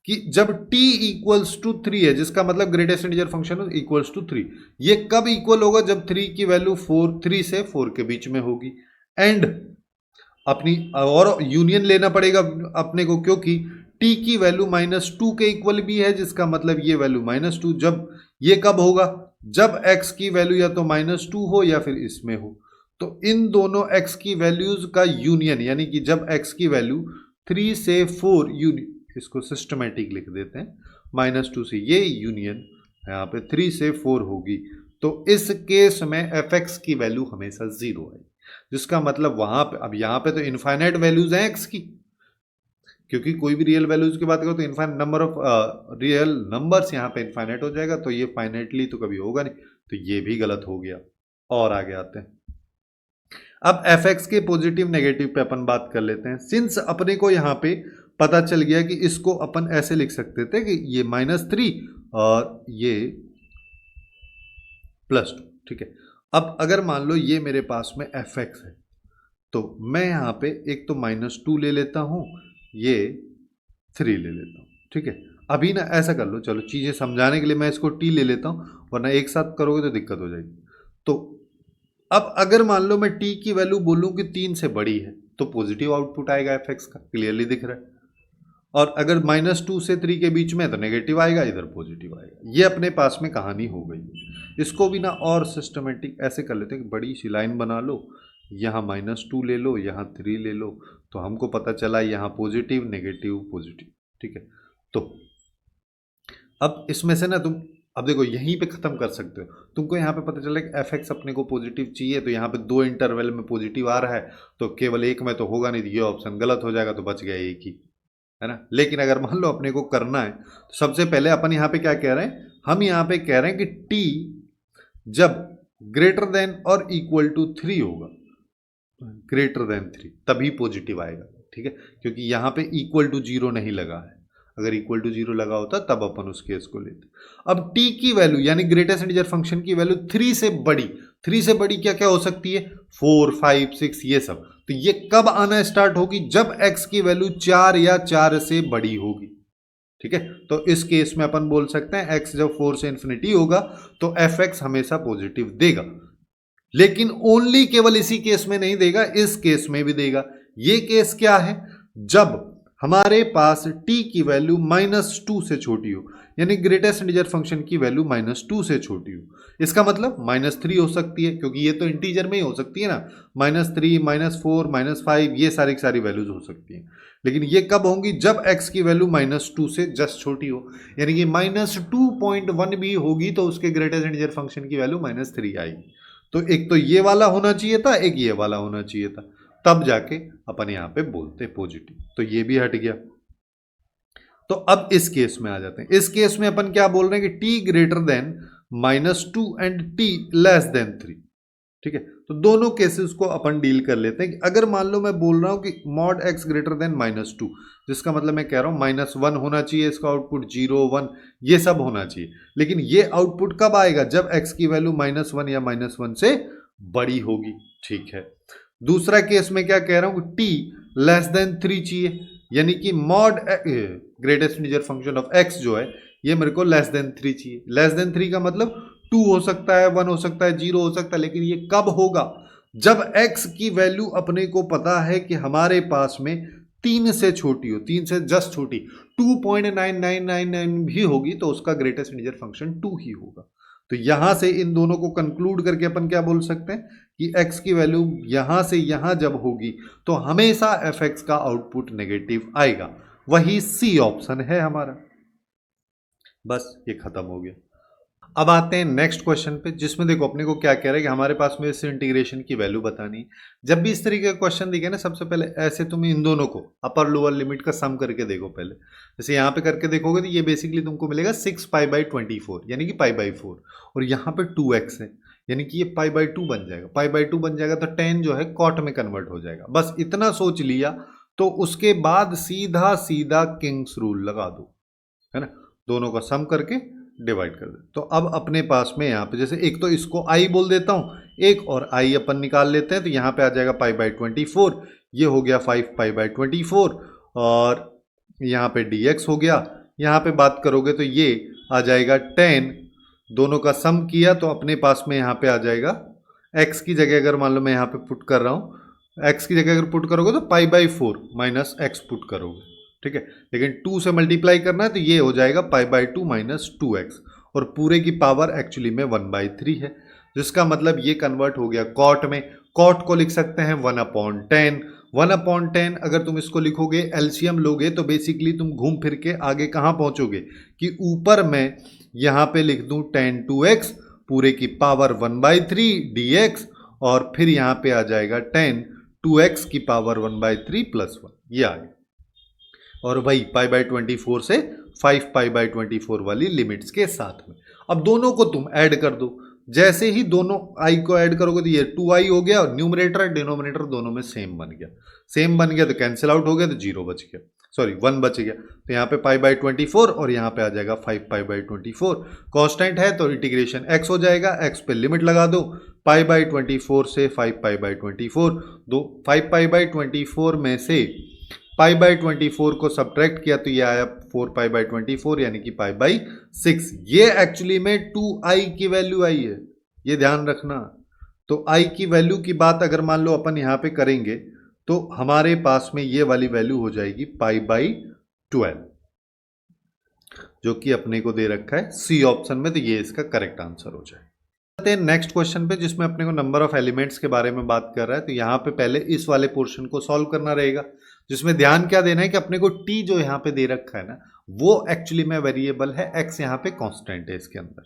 A: कि जब t इक्वल्स टू 3 है, जिसका मतलब greatest integer function equals to 3, ये कब इक्वल होगा? जब 3 की वैल्यू 3 से 4 के बीच में होगी। एंड अपनी और यूनियन लेना पड़ेगा अपने को, क्योंकि t की वैल्यू -2 के इक्वल भी है, जिसका मतलब ये वैल्यू -2। जब ये कब होगा? जब x की वैल्यू या तो -2 हो या फिर इसमें हो। तो इन दोनों x की वैल्यूज का यूनियन, यानी कि जब x की वैल्यू 3 से 4 इसको सिस्टमेटिक लिख देते हैं, -2 से ये यूनियन यहाँ पे 3 से 4 होगी, तो इस केस में fx की वैल्यू हमेशा 0 है। जिसका मतलब वहां पे, अब यहाँ पे तो इनफाइनाइट वैल्यूज हैं x की, क्योंकि कोई भी रियल वैल्यूज की बात करो तो infinite number of real numbers यहाँ पे इनफाइनाइट हो जाएगा, तो ये फाइनाइटली तो कभी होगा नहीं, तो ये भी गलत हो गया। और आगे आते हैं, अब fx के पॉजिटिव नेगेटिव पे अपन बात कर लेते हैं। सिंस अपने को यहाँ पे पता चल गया कि इसको अपन ऐसे लिख सकते थे कि ये -3 और ये +2। ठीक है, अब अगर मान लो ये मेरे पास में fx है, तो मैं यहाँ पे एक तो -2 ले लेता हूँ, ये 3 ले लेता हूँ। ठीक है, अभी ना ऐसा कर लो, चलो चीज़ें समझाने के लिए मैं इसको t ले लेता हूँ, वरना एक साथ करोगे तो दिक्कत हो जाएगी। तो अब अगर मान लो मैं t की वैल्यू बोलूँ कि 3 से बड़ी है, तो पॉजिटिव आउटपुट आएगा fx का, क्लियरली दिख रहा है। और अगर -2 से 3 के बीच में तो नेगेटिव आएगा, इधर पॉजिटिव आएगा। ये अपने पास में कहानी हो गई। इसको भी ना और सिस्टमेटिक ऐसे कर लेते हैं कि बड़ी सी लाइन बना लो, यहाँ -2 ले लो, यहाँ 3 ले लो, तो हमको पता चला यहाँ पॉजिटिव नेगेटिव पॉजिटिव। ठीक है, तो अब इसमें से ना तुम अब देखो यहीं पे खत्म कर सकते हो। तुमको यहाँ पे पता चला कि fx अपने को पॉजिटिव चाहिए, तो यहाँ पे 2 इंटरवल में पॉजिटिव आ रहा है, तो केवल एक में तो होगा नहीं, तो ये ऑप्शन गलत हो जाएगा, तो बच गया एक ही, है ना। लेकिन अगर मान लो अपने को करना है, तो सबसे पहले अपन यहाँ पे क्या कह रहे हैं? हम यहाँ पे कह रहे हैं कि t जब ग्रेटर देन और इक्वल टू 3 होगा, ग्रेटर देन 3, तभी पॉजिटिव आएगा। ठीक है, क्योंकि यहाँ पे इक्वल टू 0 नहीं लगा है। अगर इक्वल टू 0 लगा होता तब अपन उस केस को लेते। अब t की वैल्यू यानी ग्रेटेस्ट इंटीजर फंक्शन की वैल्यू 3 से बड़ी, 3 से बड़ी क्या क्या हो सकती है? 4, 5, 6 ये सब। तो ये कब आना स्टार्ट होगी? जब x की वैल्यू 4 या 4 से बड़ी होगी। ठीक है, तो इस केस में अपन बोल सकते हैं x जब 4 से इंफिनिटी होगा तो fx हमेशा पॉजिटिव देगा। लेकिन ओनली केवल इसी केस में नहीं देगा, इस केस में भी देगा। ये केस क्या है? जब हमारे पास t की वैल्यू -2 से छोटी हो, यानी ग्रेटेस्ट इंटीजर फंक्शन की वैल्यू -2 से छोटी हो। इसका मतलब -3 हो सकती है, क्योंकि ये तो इंटीजर में ही हो सकती है ना। -3, -4, -5 ये सारी सारी वैल्यूज हो सकती हैं। लेकिन ये कब होंगी? जब x की वैल्यू -2 से जस्ट छोटी हो, यानी कि -2.1 भी होगी तो उसके ग्रेटेस्ट इंटीजर फंक्शन की वैल्यू -3 आएगी। तो एक तो ये वाला होना चाहिए था, एक ये वाला होना चाहिए था, तब जाके अपन यहाँ पे बोलते पॉजिटिव। तो ये भी हट गया। तो अब इस केस में आ जाते हैं। इस केस में अपन क्या बोल रहे हैं कि t greater than -2 and t less than 3। ठीक है, तो दोनों केसेस को अपन डील कर लेते हैं कि अगर मान लो मैं बोल रहा हूं कि मॉड x ग्रेटर देन -2, जिसका मतलब मैं कह रहा हूं -1 होना चाहिए, इसका आउटपुट 0, 1 ये सब होना चाहिए। लेकिन ये आउटपुट कब आएगा? जब x की वैल्यू -1 या -1 से बड़ी होगी। ठीक है, दूसरा केस में क्या कह रहा हूं कि t लेस देन 3 चाहिए, यानी कि mod greatest integer function of x जो है ये मेरे को लेस देन 3 चाहिए। लेस देन 3 का मतलब 2 हो सकता है, 1 हो सकता है, 0 हो सकता है, लेकिन ये कब होगा? जब x की वैल्यू अपने को पता है कि हमारे पास में 3 से छोटी हो, 3 से जस्ट छोटी 2.9999 भी होगी तो उसका ग्रेटेस्ट इंटीजर फंक्शन 2 ही होगा। तो यहां से इन दोनों को कंक्लूड करके अपन क्या बोल सकते हैं कि x की वैल्यू यहां से यहां जब होगी तो हमेशा fx का आउटपुट नेगेटिव आएगा। वही सी ऑप्शन है हमारा। बस ये खत्म हो गया। अब आते हैं नेक्स्ट क्वेश्चन पे, जिसमें देखो अपने को क्या कह रहा है कि हमारे पास में इस इंटीग्रेशन की वैल्यू बतानी है। जब भी इस तरीके का क्वेश्चन दिखे ना, सबसे पहले ऐसे तुम इन दोनों को अपर लोअर लिमिट का सम करके देखो पहले। जैसे यहाँ पे करके देखोगे तो ये बेसिकली तुमको मिलेगा 6π/24 यानी कि π/4, और यहाँ पे 2x है यानी कि ये π/2 बन जाएगा। π/2 बन जाएगा तो 10 जो है कॉट में कन्वर्ट हो जाएगा। बस इतना सोच लिया तो उसके बाद सीधा सीधा किंग्स रूल लगा दो, है ना, दोनों का सम करके डिवाइड कर दे। तो अब अपने पास में यहाँ पे जैसे एक तो इसको i बोल देता हूँ, एक और i अपन निकाल लेते हैं, तो यहाँ पे आ जाएगा π/24, ये हो गया 5π/24, और यहाँ पे dx हो गया। यहाँ पे बात करोगे तो ये आ जाएगा 10, दोनों का सम किया तो अपने पास में यहाँ पे आ जाएगा x की जगह अगर मान लो मैं यहाँ पे पुट कर रहा हूँ, x की जगह अगर पुट करोगे तो π/4 माइनस x पुट करोगे, ठीक है। लेकिन 2 से मल्टीप्लाई करना है तो ये हो जाएगा π/2 माइनस 2x, और पूरे की पावर एक्चुअली में 1/3 है, जिसका मतलब ये कन्वर्ट हो गया कॉट में। कॉट को लिख सकते हैं 1/10। 1/10 अगर तुम इसको लिखोगे, एलसीएम लोगे तो बेसिकली तुम घूम फिर के आगे कहाँ पहुंचोगे कि ऊपर मैं यहाँ पे लिख दूं 10 पूरे की पावर 1/3 dx, और फिर यहाँ पे आ जाएगा 2x की पावर 1/3 + 1, ये आ गया। और वही π/24 से 5π/24 वाली लिमिट्स के साथ में। अब दोनों को तुम ऐड कर दो। जैसे ही दोनों i को ऐड करोगे तो ये 2i हो गया, और न्यूमरेटर और डिनोमिनेटर दोनों में सेम बन गया। सेम बन गया तो कैंसिल आउट हो गया तो 0 बच गया, सॉरी 1 बच गया। तो यहाँ पे π/24 और यहाँ पे आ जाएगा 5π/24। कांस्टेंट है तो इंटीग्रेशन x हो जाएगा, x पे लिमिट लगा दो, π/24 से 5π/24, दो 5π/24 में से π/24 को सब्ट्रैक्ट किया तो ये आया 4π/24 यानी कि π/6। ये एक्चुअली में 2i की वैल्यू आई है, ये ध्यान रखना। तो i की वैल्यू की बात अगर मान लो अपन यहाँ पे करेंगे तो हमारे पास में ये वाली वैल्यू हो जाएगी π/12, जो कि अपने को दे रखा है सी ऑप्शन में, तो ये इसका करेक्ट आंसर हो जाएगा। नेक्स्ट क्वेश्चन पे, जिसमें अपने को नंबर ऑफ एलिमेंट्स के बारे में बात कर रहा है। तो यहाँ पे पहले इस वाले पोर्शन को सॉल्व करना रहेगा, जिसमें ध्यान क्या देना है कि अपने को t जो यहाँ पे दे रखा है ना, वो एक्चुअली में वेरिएबल है, x यहाँ पे कांस्टेंट है इसके अंदर,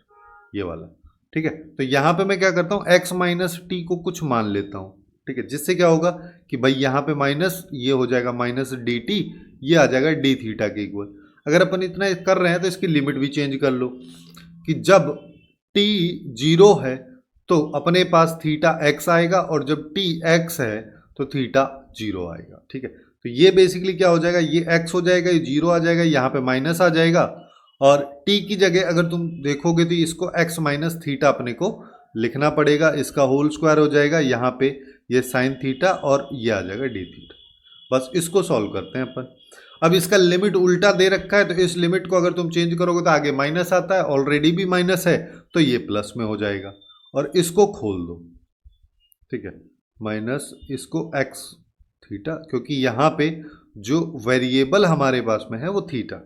A: ये वाला, ठीक है। तो यहाँ पे मैं क्या करता हूँ, x माइनस टी को कुछ मान लेता हूँ, ठीक है, जिससे क्या होगा कि भाई यहाँ पे माइनस ये हो जाएगा माइनस dt, ये आ जाएगा d थीटा के इक्वल। अगर अपन इतना कर रहे हैं तो इसकी लिमिट भी चेंज कर लो कि जब t 0 है तो अपने पास थीटा x आएगा, और जब t x है तो थीटा 0 आएगा, ठीक है। तो ये बेसिकली क्या हो जाएगा, ये x हो जाएगा, ये 0 आ जाएगा, यहाँ पे माइनस आ जाएगा, और t की जगह अगर तुम देखोगे तो इसको x माइनस थीटा अपने को लिखना पड़ेगा, इसका होल स्क्वायर हो जाएगा, यहाँ पे ये साइन थीटा और ये आ जाएगा डी थीटा। बस इसको सॉल्व करते हैं अपन। अब इसका लिमिट उल्टा दे रखा है, तो इस लिमिट को अगर तुम चेंज करोगे तो आगे माइनस आता है, ऑलरेडी भी माइनस है तो ये प्लस में हो जाएगा, और इसको खोल दो, ठीक है, माइनस इसको x थीटा, क्योंकि यहाँ पे जो वेरिएबल हमारे पास में है वो थीटा।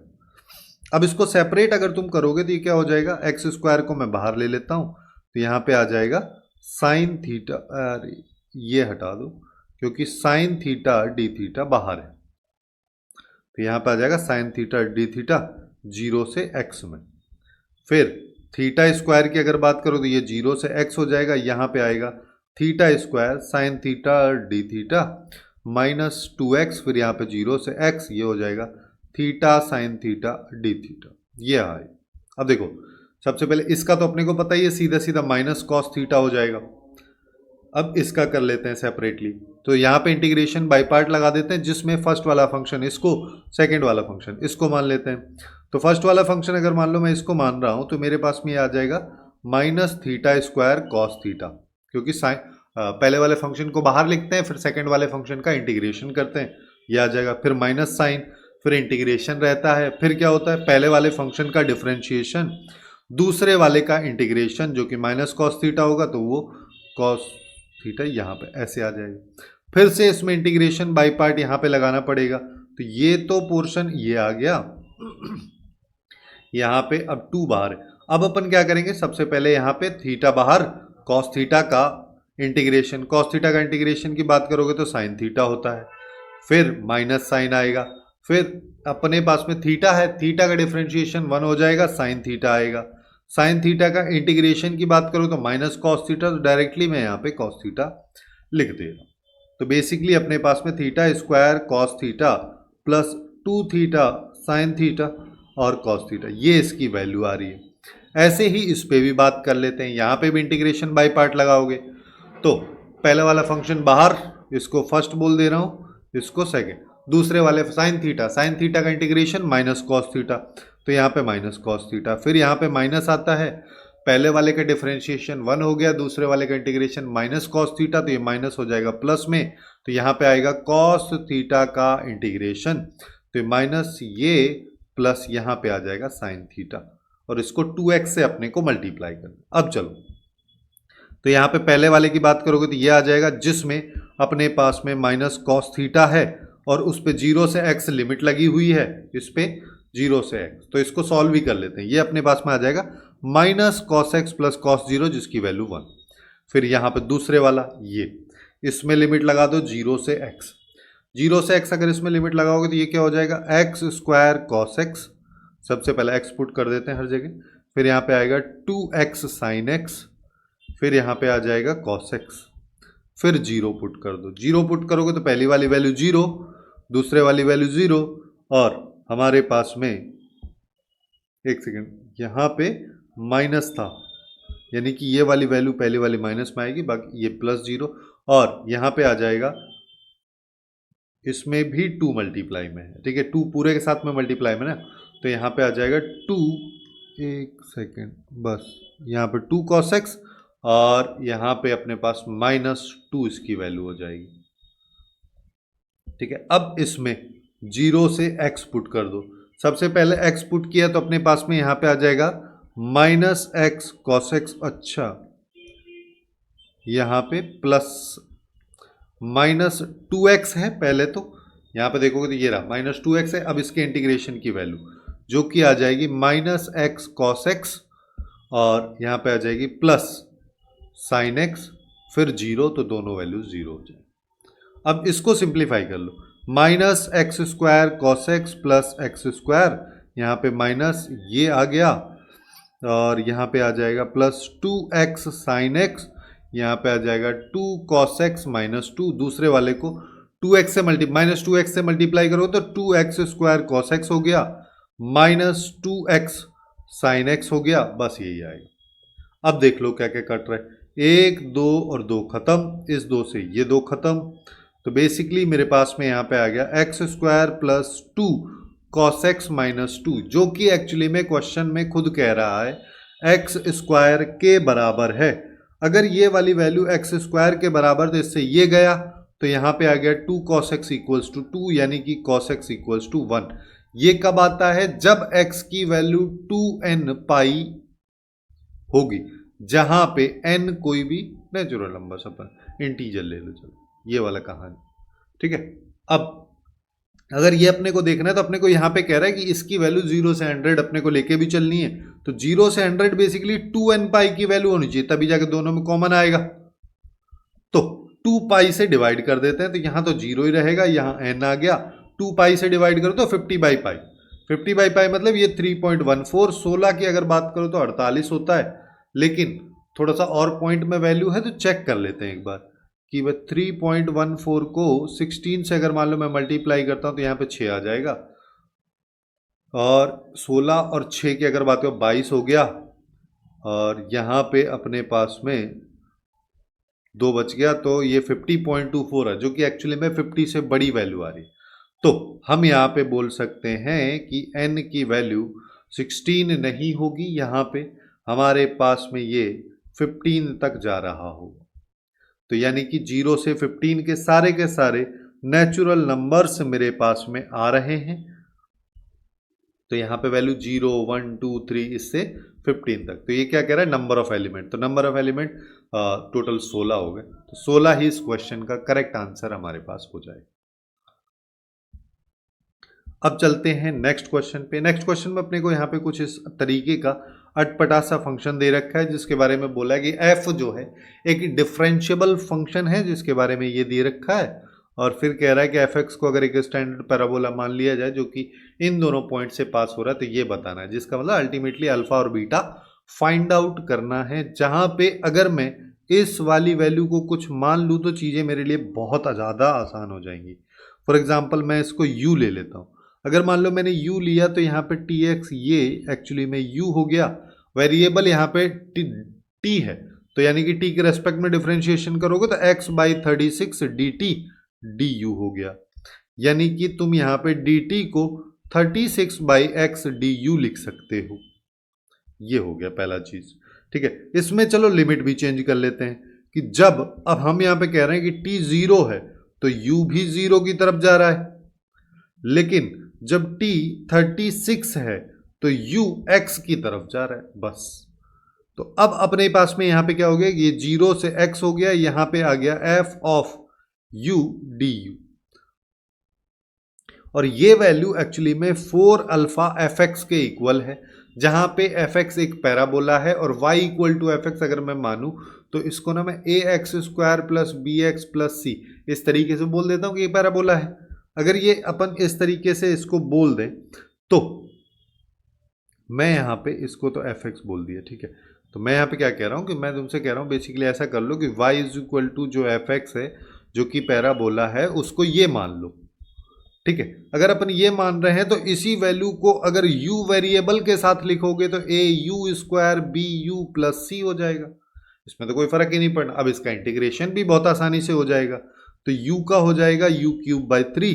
A: अब इसको सेपरेट अगर तुम करोगे तो ये क्या हो जाएगा, एक्स स्क्वायर को मैं बाहर ले लेता हूँ, तो यहाँ पे आ जाएगा साइन थीटा, अरे ये हटा दो क्योंकि साइन थीटा डी थीटा बाहर है, तो यहाँ पे आ जाएगा साइन थीटा डी थीटा 0 से x में। फिर थीटा स्क्वायर की अगर बात करो तो ये 0 से x हो जाएगा, यहाँ पे आएगा theta square sine theta D theta minus 2x, फिर यहाँ पे 0 से x, ये हो जाएगा theta sine theta D theta, ये आए। अब देखो सबसे पहले इसका तो अपने को पता ही है, सीधा सीधा माइनस कॉस थीटा हो जाएगा। अब इसका कर लेते हैं सेपरेटली, तो यहाँ पे इंटीग्रेशन बाई पार्ट लगा देते हैं, जिसमें फर्स्ट वाला फंक्शन इसको, सेकंड वाला फंक्शन इसको मान लेते हैं। तो फर्स्ट वाला फंक्शन अगर मान लो मैं इसको मान रहा हूँ तो मेरे पास में आ जाएगा minus theta square cos theta, क्योंकि पहले वाले फंक्शन को बाहर लिखते हैं, फिर सेकंड वाले फंक्शन का इंटीग्रेशन करते हैं, ये आ जाएगा, फिर माइनस साइन, फिर इंटीग्रेशन रहता है, फिर क्या होता है, पहले वाले फंक्शन का डिफरेंशिएशन, दूसरे वाले का इंटीग्रेशन, जो कि माइनस कॉस थीटा होगा तो वो कॉस थीटा यहाँ पे ऐसे आ जाएगा। फिर से इसमें इंटीग्रेशन बाई पार्ट यहाँ पे लगाना पड़ेगा, तो ये तो पोर्शन ये आ गया यहाँ पे। अब 2 बाहर है, अब अपन क्या करेंगे, सबसे पहले यहाँ पे थीटा बाहर, कॉस थीटा का इंटीग्रेशन, कॉस थीटा का इंटीग्रेशन की बात करोगे तो साइन थीटा होता है, फिर माइनस साइन आएगा, फिर अपने पास में थीटा है, थीटा का डिफरेंशिएशन 1 हो जाएगा, साइन थीटा आएगा, साइन थीटा का इंटीग्रेशन की बात करो तो माइनस कॉस थीटा, तो डायरेक्टली मैं यहाँ पे कॉस थीटा लिख दे रहा हूँ। तो बेसिकली अपने पास में theta square cos theta plus 2 theta sine theta और कॉस थीटा, ये इसकी वैल्यू आ रही है। ऐसे ही इस पे भी बात कर लेते हैं, यहाँ पे भी इंटीग्रेशन बाय पार्ट लगाओगे तो पहले वाला फंक्शन बाहर, इसको फर्स्ट बोल दे रहा हूँ, इसको सेकेंड, दूसरे वाले साइन थीटा का इंटीग्रेशन माइनस कॉस थीटा, तो यहाँ पे माइनस कॉस थीटा, फिर यहाँ पे माइनस आता है, पहले वाले का डिफरेंशिएशन 1 हो गया, दूसरे वाले का इंटीग्रेशन माइनस कॉस थीटा, तो ये माइनस हो जाएगा प्लस में, तो यहाँ पे आएगा कॉस थीटा का इंटीग्रेशन, तो माइनस ये प्लस यहाँ पे आ जाएगा साइन थीटा, और इसको 2x से अपने को मल्टीप्लाई करना। अब चलो, तो यहाँ पे पहले वाले की बात करोगे तो ये आ जाएगा जिसमें अपने पास में माइनस कॉस थीटा है और उस पे 0 से x लिमिट लगी हुई है, इस पे 0 से x, तो इसको सॉल्व भी कर लेते हैं। ये अपने पास में आ जाएगा minus cos X plus cos 0 जिसकी वैल्यू 1। फिर यहाँ पे दूसरे वाला ये, इसमें लिमिट लगा दो 0 से x, 0 से x अगर इसमें लिमिट लगाओगे तो ये क्या हो जाएगा एक्स स्क्वायर कॉस एक्स, सबसे पहले x पुट कर देते हैं हर जगह, फिर यहाँ पे आएगा 2x साइन एक्स, फिर यहाँ पे आ जाएगा कॉस एक्स, फिर 0 पुट कर दो, 0 पुट करोगे तो पहली वाली वैल्यू 0, दूसरे वाली वैल्यू 0, और हमारे पास में एक सेकेंड यहाँ पे माइनस था, यानी कि ये वाली वैल्यू पहली वाली माइनस में आएगी, बाकी ये प्लस 0, और यहाँ पे आ जाएगा, इसमें भी 2 मल्टीप्लाई में है, ठीक है, 2 पूरे के साथ में मल्टीप्लाई में ना, तो यहाँ पे आ जाएगा 2, एक सेकेंड बस, यहाँ पे 2 कॉस एक्स, और यहाँ पे अपने पास -2 इसकी वैल्यू हो जाएगी, ठीक है। अब इसमें 0 से x पुट कर दो, सबसे पहले x पुट किया तो अपने पास में यहाँ पे आ जाएगा -x cos x, अच्छा यहाँ पे प्लस -2x है पहले, तो यहाँ पे देखोगे तो ये रहा -2x है। अब इसके इंटीग्रेशन की वैल्यू जो कि आ जाएगी -x cos x, और यहाँ पे आ जाएगी प्लस साइन एक्स, फिर 0, तो दोनों वैल्यू 0 हो जाए। अब इसको सिंप्लीफाई कर लो, minus X square cos X plus X square, यहाँ पे माइनस ये आ गया, और यहाँ पे आ जाएगा प्लस 2x साइन एक्स, यहाँ पे आ जाएगा 2 कॉस एक्स -2, दूसरे वाले को 2x से -2x से मल्टीप्लाई करो तो 2x स्क्वायर कॉस एक्स हो गया, -2x साइन एक्स हो गया, बस यही आएगा। अब देख लो क्या क्या कट रहा है, 1 2 और 2 खत्म, इस 2 से ये 2 खत्म, तो बेसिकली मेरे पास में यहाँ पे आ गया x square plus 2 cos x -2, जो कि एक्चुअली में क्वेश्चन में खुद कह रहा है एक्स स्क्वायर के बराबर है। अगर ये वाली वैल्यू एक्स स्क्वायर के बराबर, तो इससे ये गया, तो यहाँ पे आ गया 2 कॉस एक्स इक्वल्स टू 2, यानी कि कॉस एक्स इक्वल्स टू 1। ये कब आता है, जब x की वैल्यू 2n पाई होगी, जहां पे n कोई भी नेचुरल नंबर, अपन इंटीजर ले लो, चलो ये वाला कहानी, ठीक है। अब अगर ये अपने को देखना है तो अपने को यहाँ पे कह रहा है कि इसकी वैल्यू 0 से 100 अपने को लेके भी चलनी है, तो 0 से 100 बेसिकली 2n पाई की वैल्यू होनी चाहिए, तभी जाके दोनों में कॉमन आएगा। तो 2 पाई से डिवाइड कर देते हैं, तो यहाँ तो 0 ही रहेगा, यहाँ n आ गया, 2 पाई से डिवाइड करो तो 50 बाई पाई, 50 बाई पाई मतलब ये 3.14, 16 की अगर बात करो तो 48 होता है, लेकिन थोड़ा सा और पॉइंट में वैल्यू है तो चेक कर लेते हैं एक बार कि वह 3.14 को 16 से अगर मान लो मैं मल्टीप्लाई करता हूं तो यहाँ पे 6 आ जाएगा, और 16 और 6 की अगर बात करो 22 हो गया, और यहाँ पे अपने पास में 2 बच गया, तो ये 50.24 है, जो कि एक्चुअली में 50 से बड़ी वैल्यू आ रही है। तो हम यहाँ पे बोल सकते हैं कि n की वैल्यू 16 नहीं होगी, यहाँ पे हमारे पास में ये 15 तक जा रहा होगा, तो यानी कि 0 से 15 के सारे नेचुरल नंबर्स मेरे पास में आ रहे हैं, तो यहाँ पे वैल्यू 0 1 2 3 इससे 15 तक, तो ये क्या कह रहा है, नंबर ऑफ एलिमेंट, तो नंबर ऑफ एलिमेंट टोटल 16 हो गए, तो 16 ही इस क्वेश्चन का करेक्ट आंसर हमारे पास हो जाएगा। अब चलते हैं नेक्स्ट क्वेश्चन पे। नेक्स्ट क्वेश्चन में अपने को यहाँ पे कुछ इस तरीके का अटपटा सा फंक्शन दे रखा है जिसके बारे में बोला है कि एफ जो है एक डिफरेंशिएबल फंक्शन है जिसके बारे में ये दे रखा है, और फिर कह रहा है कि एफ एक्स को अगर एक स्टैंडर्ड पैराबोला मान लिया जाए जो कि इन दोनों पॉइंट से पास हो रहा है तो ये बताना है, जिसका मतलब अल्टीमेटली अल्फा और बीटा फाइंड आउट करना है, जहां पे अगर मैं इस वाली वैल्यू को कुछ मान लूँ तो चीज़ें मेरे लिए बहुत ज़्यादा आसान हो जाएंगी। फॉर एग्जाम्पल मैं इसको u ले लेता हूँ। अगर मान लो मैंने u लिया तो यहाँ पे tx ये एक्चुअली में u हो गया, वेरिएबल यहाँ पे t है, तो यानी कि t के रेस्पेक्ट में डिफरेंशिएशन करोगे तो x/36 dt du हो गया, यानी कि तुम यहाँ पे dt को 36/x du लिख सकते हो। ये हो गया पहला चीज, ठीक है। इसमें चलो लिमिट भी चेंज कर लेते हैं कि जब अब हम यहाँ पे कह रहे हैं कि t 0 है तो u भी 0 की तरफ जा रहा है, लेकिन जब t 36 है तो u x की तरफ जा रहा है, बस। तो अब अपने पास में यहां पे क्या हो गया, ये 0 से x हो गया, यहां पे आ गया f ऑफ u du, और ये वैल्यू एक्चुअली में 4 अल्फा एफ एक्स के इक्वल है, जहां पे एफ एक्स एक पैराबोला है और y equal to F X अगर मैं मानूं तो इसको ना मैं A X square plus B X plus C इस तरीके से बोल देता हूं कि ये पैराबोला है। अगर ये अपन इस तरीके से इसको बोल दें तो मैं यहाँ पे इसको तो एफ एक्स बोल दिया, ठीक है। तो मैं यहाँ पे क्या कह रहा हूँ कि मैं तुमसे कह रहा हूँ बेसिकली ऐसा कर लो कि y इज इक्वल टू जो एफ एक्स है जो कि पैराबोला है उसको ये मान लो, ठीक है। अगर अपन ये मान रहे हैं तो इसी वैल्यू को अगर u वेरिएबल के साथ लिखोगे तो A U square B U plus C हो जाएगा, इसमें तो कोई फर्क ही नहीं पड़ना। अब इसका इंटीग्रेशन भी बहुत आसानी से हो जाएगा, तो u का हो जाएगा u³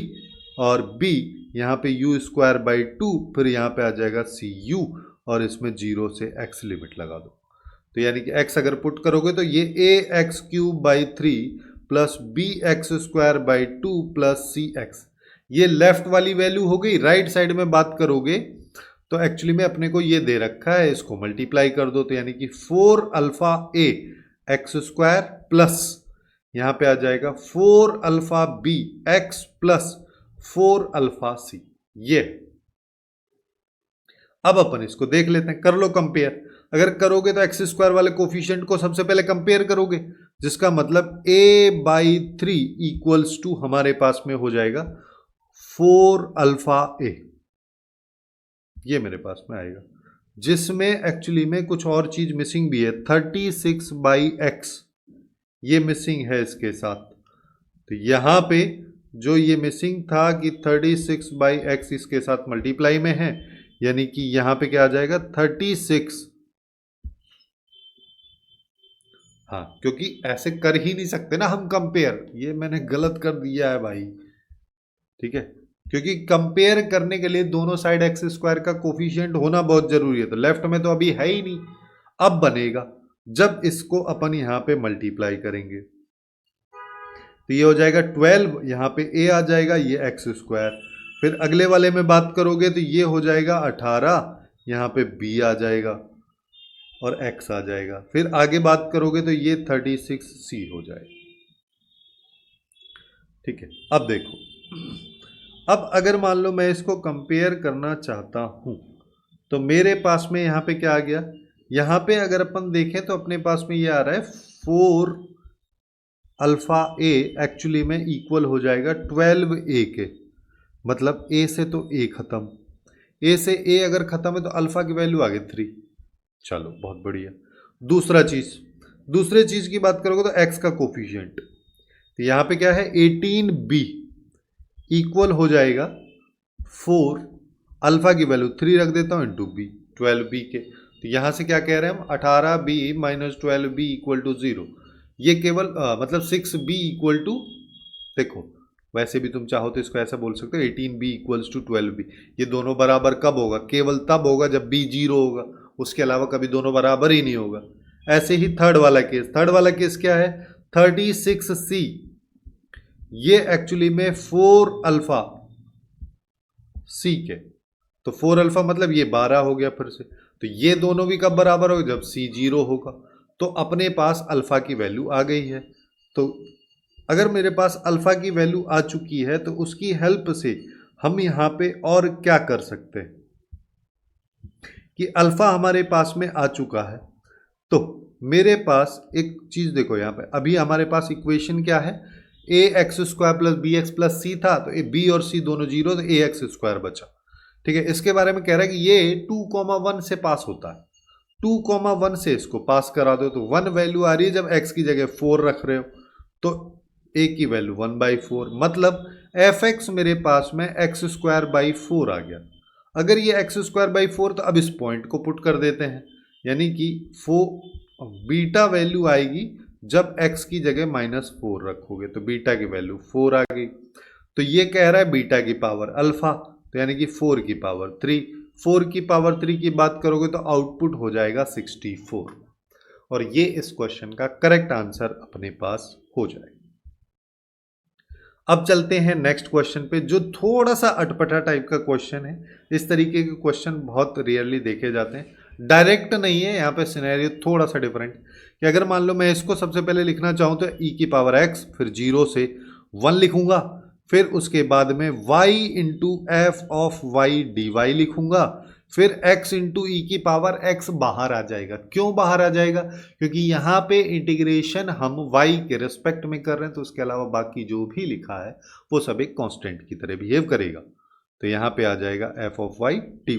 A: और b यहाँ पे u²/2, फिर यहाँ पे आ जाएगा cu और इसमें 0 से x लिमिट लगा दो, तो यानी कि x अगर पुट करोगे तो ये ax³ plus bx² plus cx, ये लेफ्ट वाली वैल्यू हो गई। राइट साइड में बात करोगे तो एक्चुअली में अपने को ये दे रखा है, इसको मल्टीप्लाई कर दो तो यानी कि 4 अल्फा a x² प्लस यहाँ पे आ जाएगा 4 alpha b x plus 4 alpha c। ये अब अपन इसको देख लेते हैं, कर लो कंपेयर। अगर करोगे तो x² वाले कोफिशिएंट को सबसे पहले कंपेयर करोगे, जिसका मतलब a/3 इक्वल्स टू हमारे पास में हो जाएगा 4 अल्फा a, ये मेरे पास में आएगा, जिसमें एक्चुअली में कुछ और चीज मिसिंग भी है, 36/x ये मिसिंग है इसके साथ। तो यहां पे जो ये मिसिंग था कि 36/x इसके साथ मल्टीप्लाई में है, यानी कि यहां पे क्या आ जाएगा 36, हाँ क्योंकि ऐसे कर ही नहीं सकते ना हम कंपेयर, ये मैंने गलत कर दिया है भाई, ठीक है। क्योंकि कंपेयर करने के लिए दोनों साइड x² का कोफिशिएंट होना बहुत जरूरी है, तो लेफ्ट में तो अभी है ही नहीं, अब बनेगा जब इसको अपन यहां पे मल्टीप्लाई करेंगे तो ये हो जाएगा 12, यहाँ पे a आ जाएगा, ये x², फिर अगले वाले में बात करोगे तो ये हो जाएगा 18, यहाँ पे b आ जाएगा और x आ जाएगा, फिर आगे बात करोगे तो ये 36c हो जाएगा, ठीक है। अब देखो, अब अगर मान लो मैं इसको कंपेयर करना चाहता हूं तो मेरे पास में यहाँ पे क्या आ गया, यहाँ पे अगर अपन देखें तो अपने पास में ये आ रहा है 4 अल्फा a एक्चुअली में इक्वल हो जाएगा 12a के, मतलब a से तो a खत्म, a से a अगर खत्म है तो अल्फा की वैल्यू आ गई 3। चलो बहुत बढ़िया। दूसरे चीज की बात करोगे तो x का कोफिशिएंट, तो यहाँ पे क्या है 18b इक्वल हो जाएगा 4 अल्फा की वैल्यू 3 रख देता हूँ इंटू बी 12b के, तो यहाँ से क्या कह रहे हैं हम 18b minus 12b equal to 0, ये केवल मतलब 6b इक्वल टू, देखो वैसे भी तुम चाहो तो इसको ऐसा बोल सकते हो 18b इक्वल्स टू 12b, ये दोनों बराबर कब होगा, केवल तब होगा जब b 0 होगा, उसके अलावा कभी दोनों बराबर ही नहीं होगा। ऐसे ही थर्ड वाला केस क्या है 36c, ये एक्चुअली में 4 अल्फा c के, तो 4 अल्फा मतलब ये 12 हो गया फिर से, तो ये दोनों भी कब बराबर होगा जब c 0 होगा, तो अपने पास अल्फा की वैल्यू आ गई है। तो अगर मेरे पास अल्फा की वैल्यू आ चुकी है तो उसकी हेल्प से हम यहाँ पे और क्या कर सकते हैं, कि अल्फा हमारे पास में आ चुका है, तो मेरे पास एक चीज देखो यहाँ पे, अभी हमारे पास इक्वेशन क्या है, A X square plus B X plus C था, तो ए बी और सी दोनों जीरो, तो ए एक्स स्क्वायर बचा। ठीक है, इसके बारे में कह रहा है कि ये 2,1 से पास होता है, 2,1 से इसको पास करा दो, तो 1 वैल्यू आ रही है जब x की जगह 4 रख रहे हो, तो a की वैल्यू 1/4, मतलब एफ एक्स मेरे पास में एक्स स्क्वायर बाई 4 आ गया। अगर ये एक्स स्क्वायर बाई 4, तो अब इस पॉइंट को पुट कर देते हैं, यानी कि 4 बीटा वैल्यू आएगी जब x की जगह -4 रखोगे, तो बीटा की वैल्यू 4 आ गई। तो ये कह रहा है बीटा की पावर अल्फा, तो यानी कि 4 की पावर 3, 4 की पावर 3 की बात करोगे तो आउटपुट हो जाएगा 64, और ये इस क्वेश्चन का करेक्ट आंसर अपने पास हो जाएगा। अब चलते हैं नेक्स्ट क्वेश्चन पे, जो थोड़ा सा अटपटा टाइप का क्वेश्चन है। इस तरीके के क्वेश्चन बहुत रियरली देखे जाते हैं, डायरेक्ट नहीं है, यहाँ पे सिनेरियो थोड़ा सा डिफरेंट, कि अगर मान लो मैं इसको सबसे पहले लिखना चाहूँ तो e की पावर x, फिर 0 से 1 लिखूंगा, फिर उसके बाद में y into F of Y D Y लिखूंगा, फिर x इंटू ई की पावर x बाहर आ जाएगा। क्यों बाहर आ जाएगा? क्योंकि यहाँ पे इंटीग्रेशन हम y के रिस्पेक्ट में कर रहे हैं, तो उसके अलावा बाकी जो भी लिखा है वो सब एक कांस्टेंट की तरह बिहेव करेगा, तो यहाँ पे आ जाएगा f ऑफ वाई टी।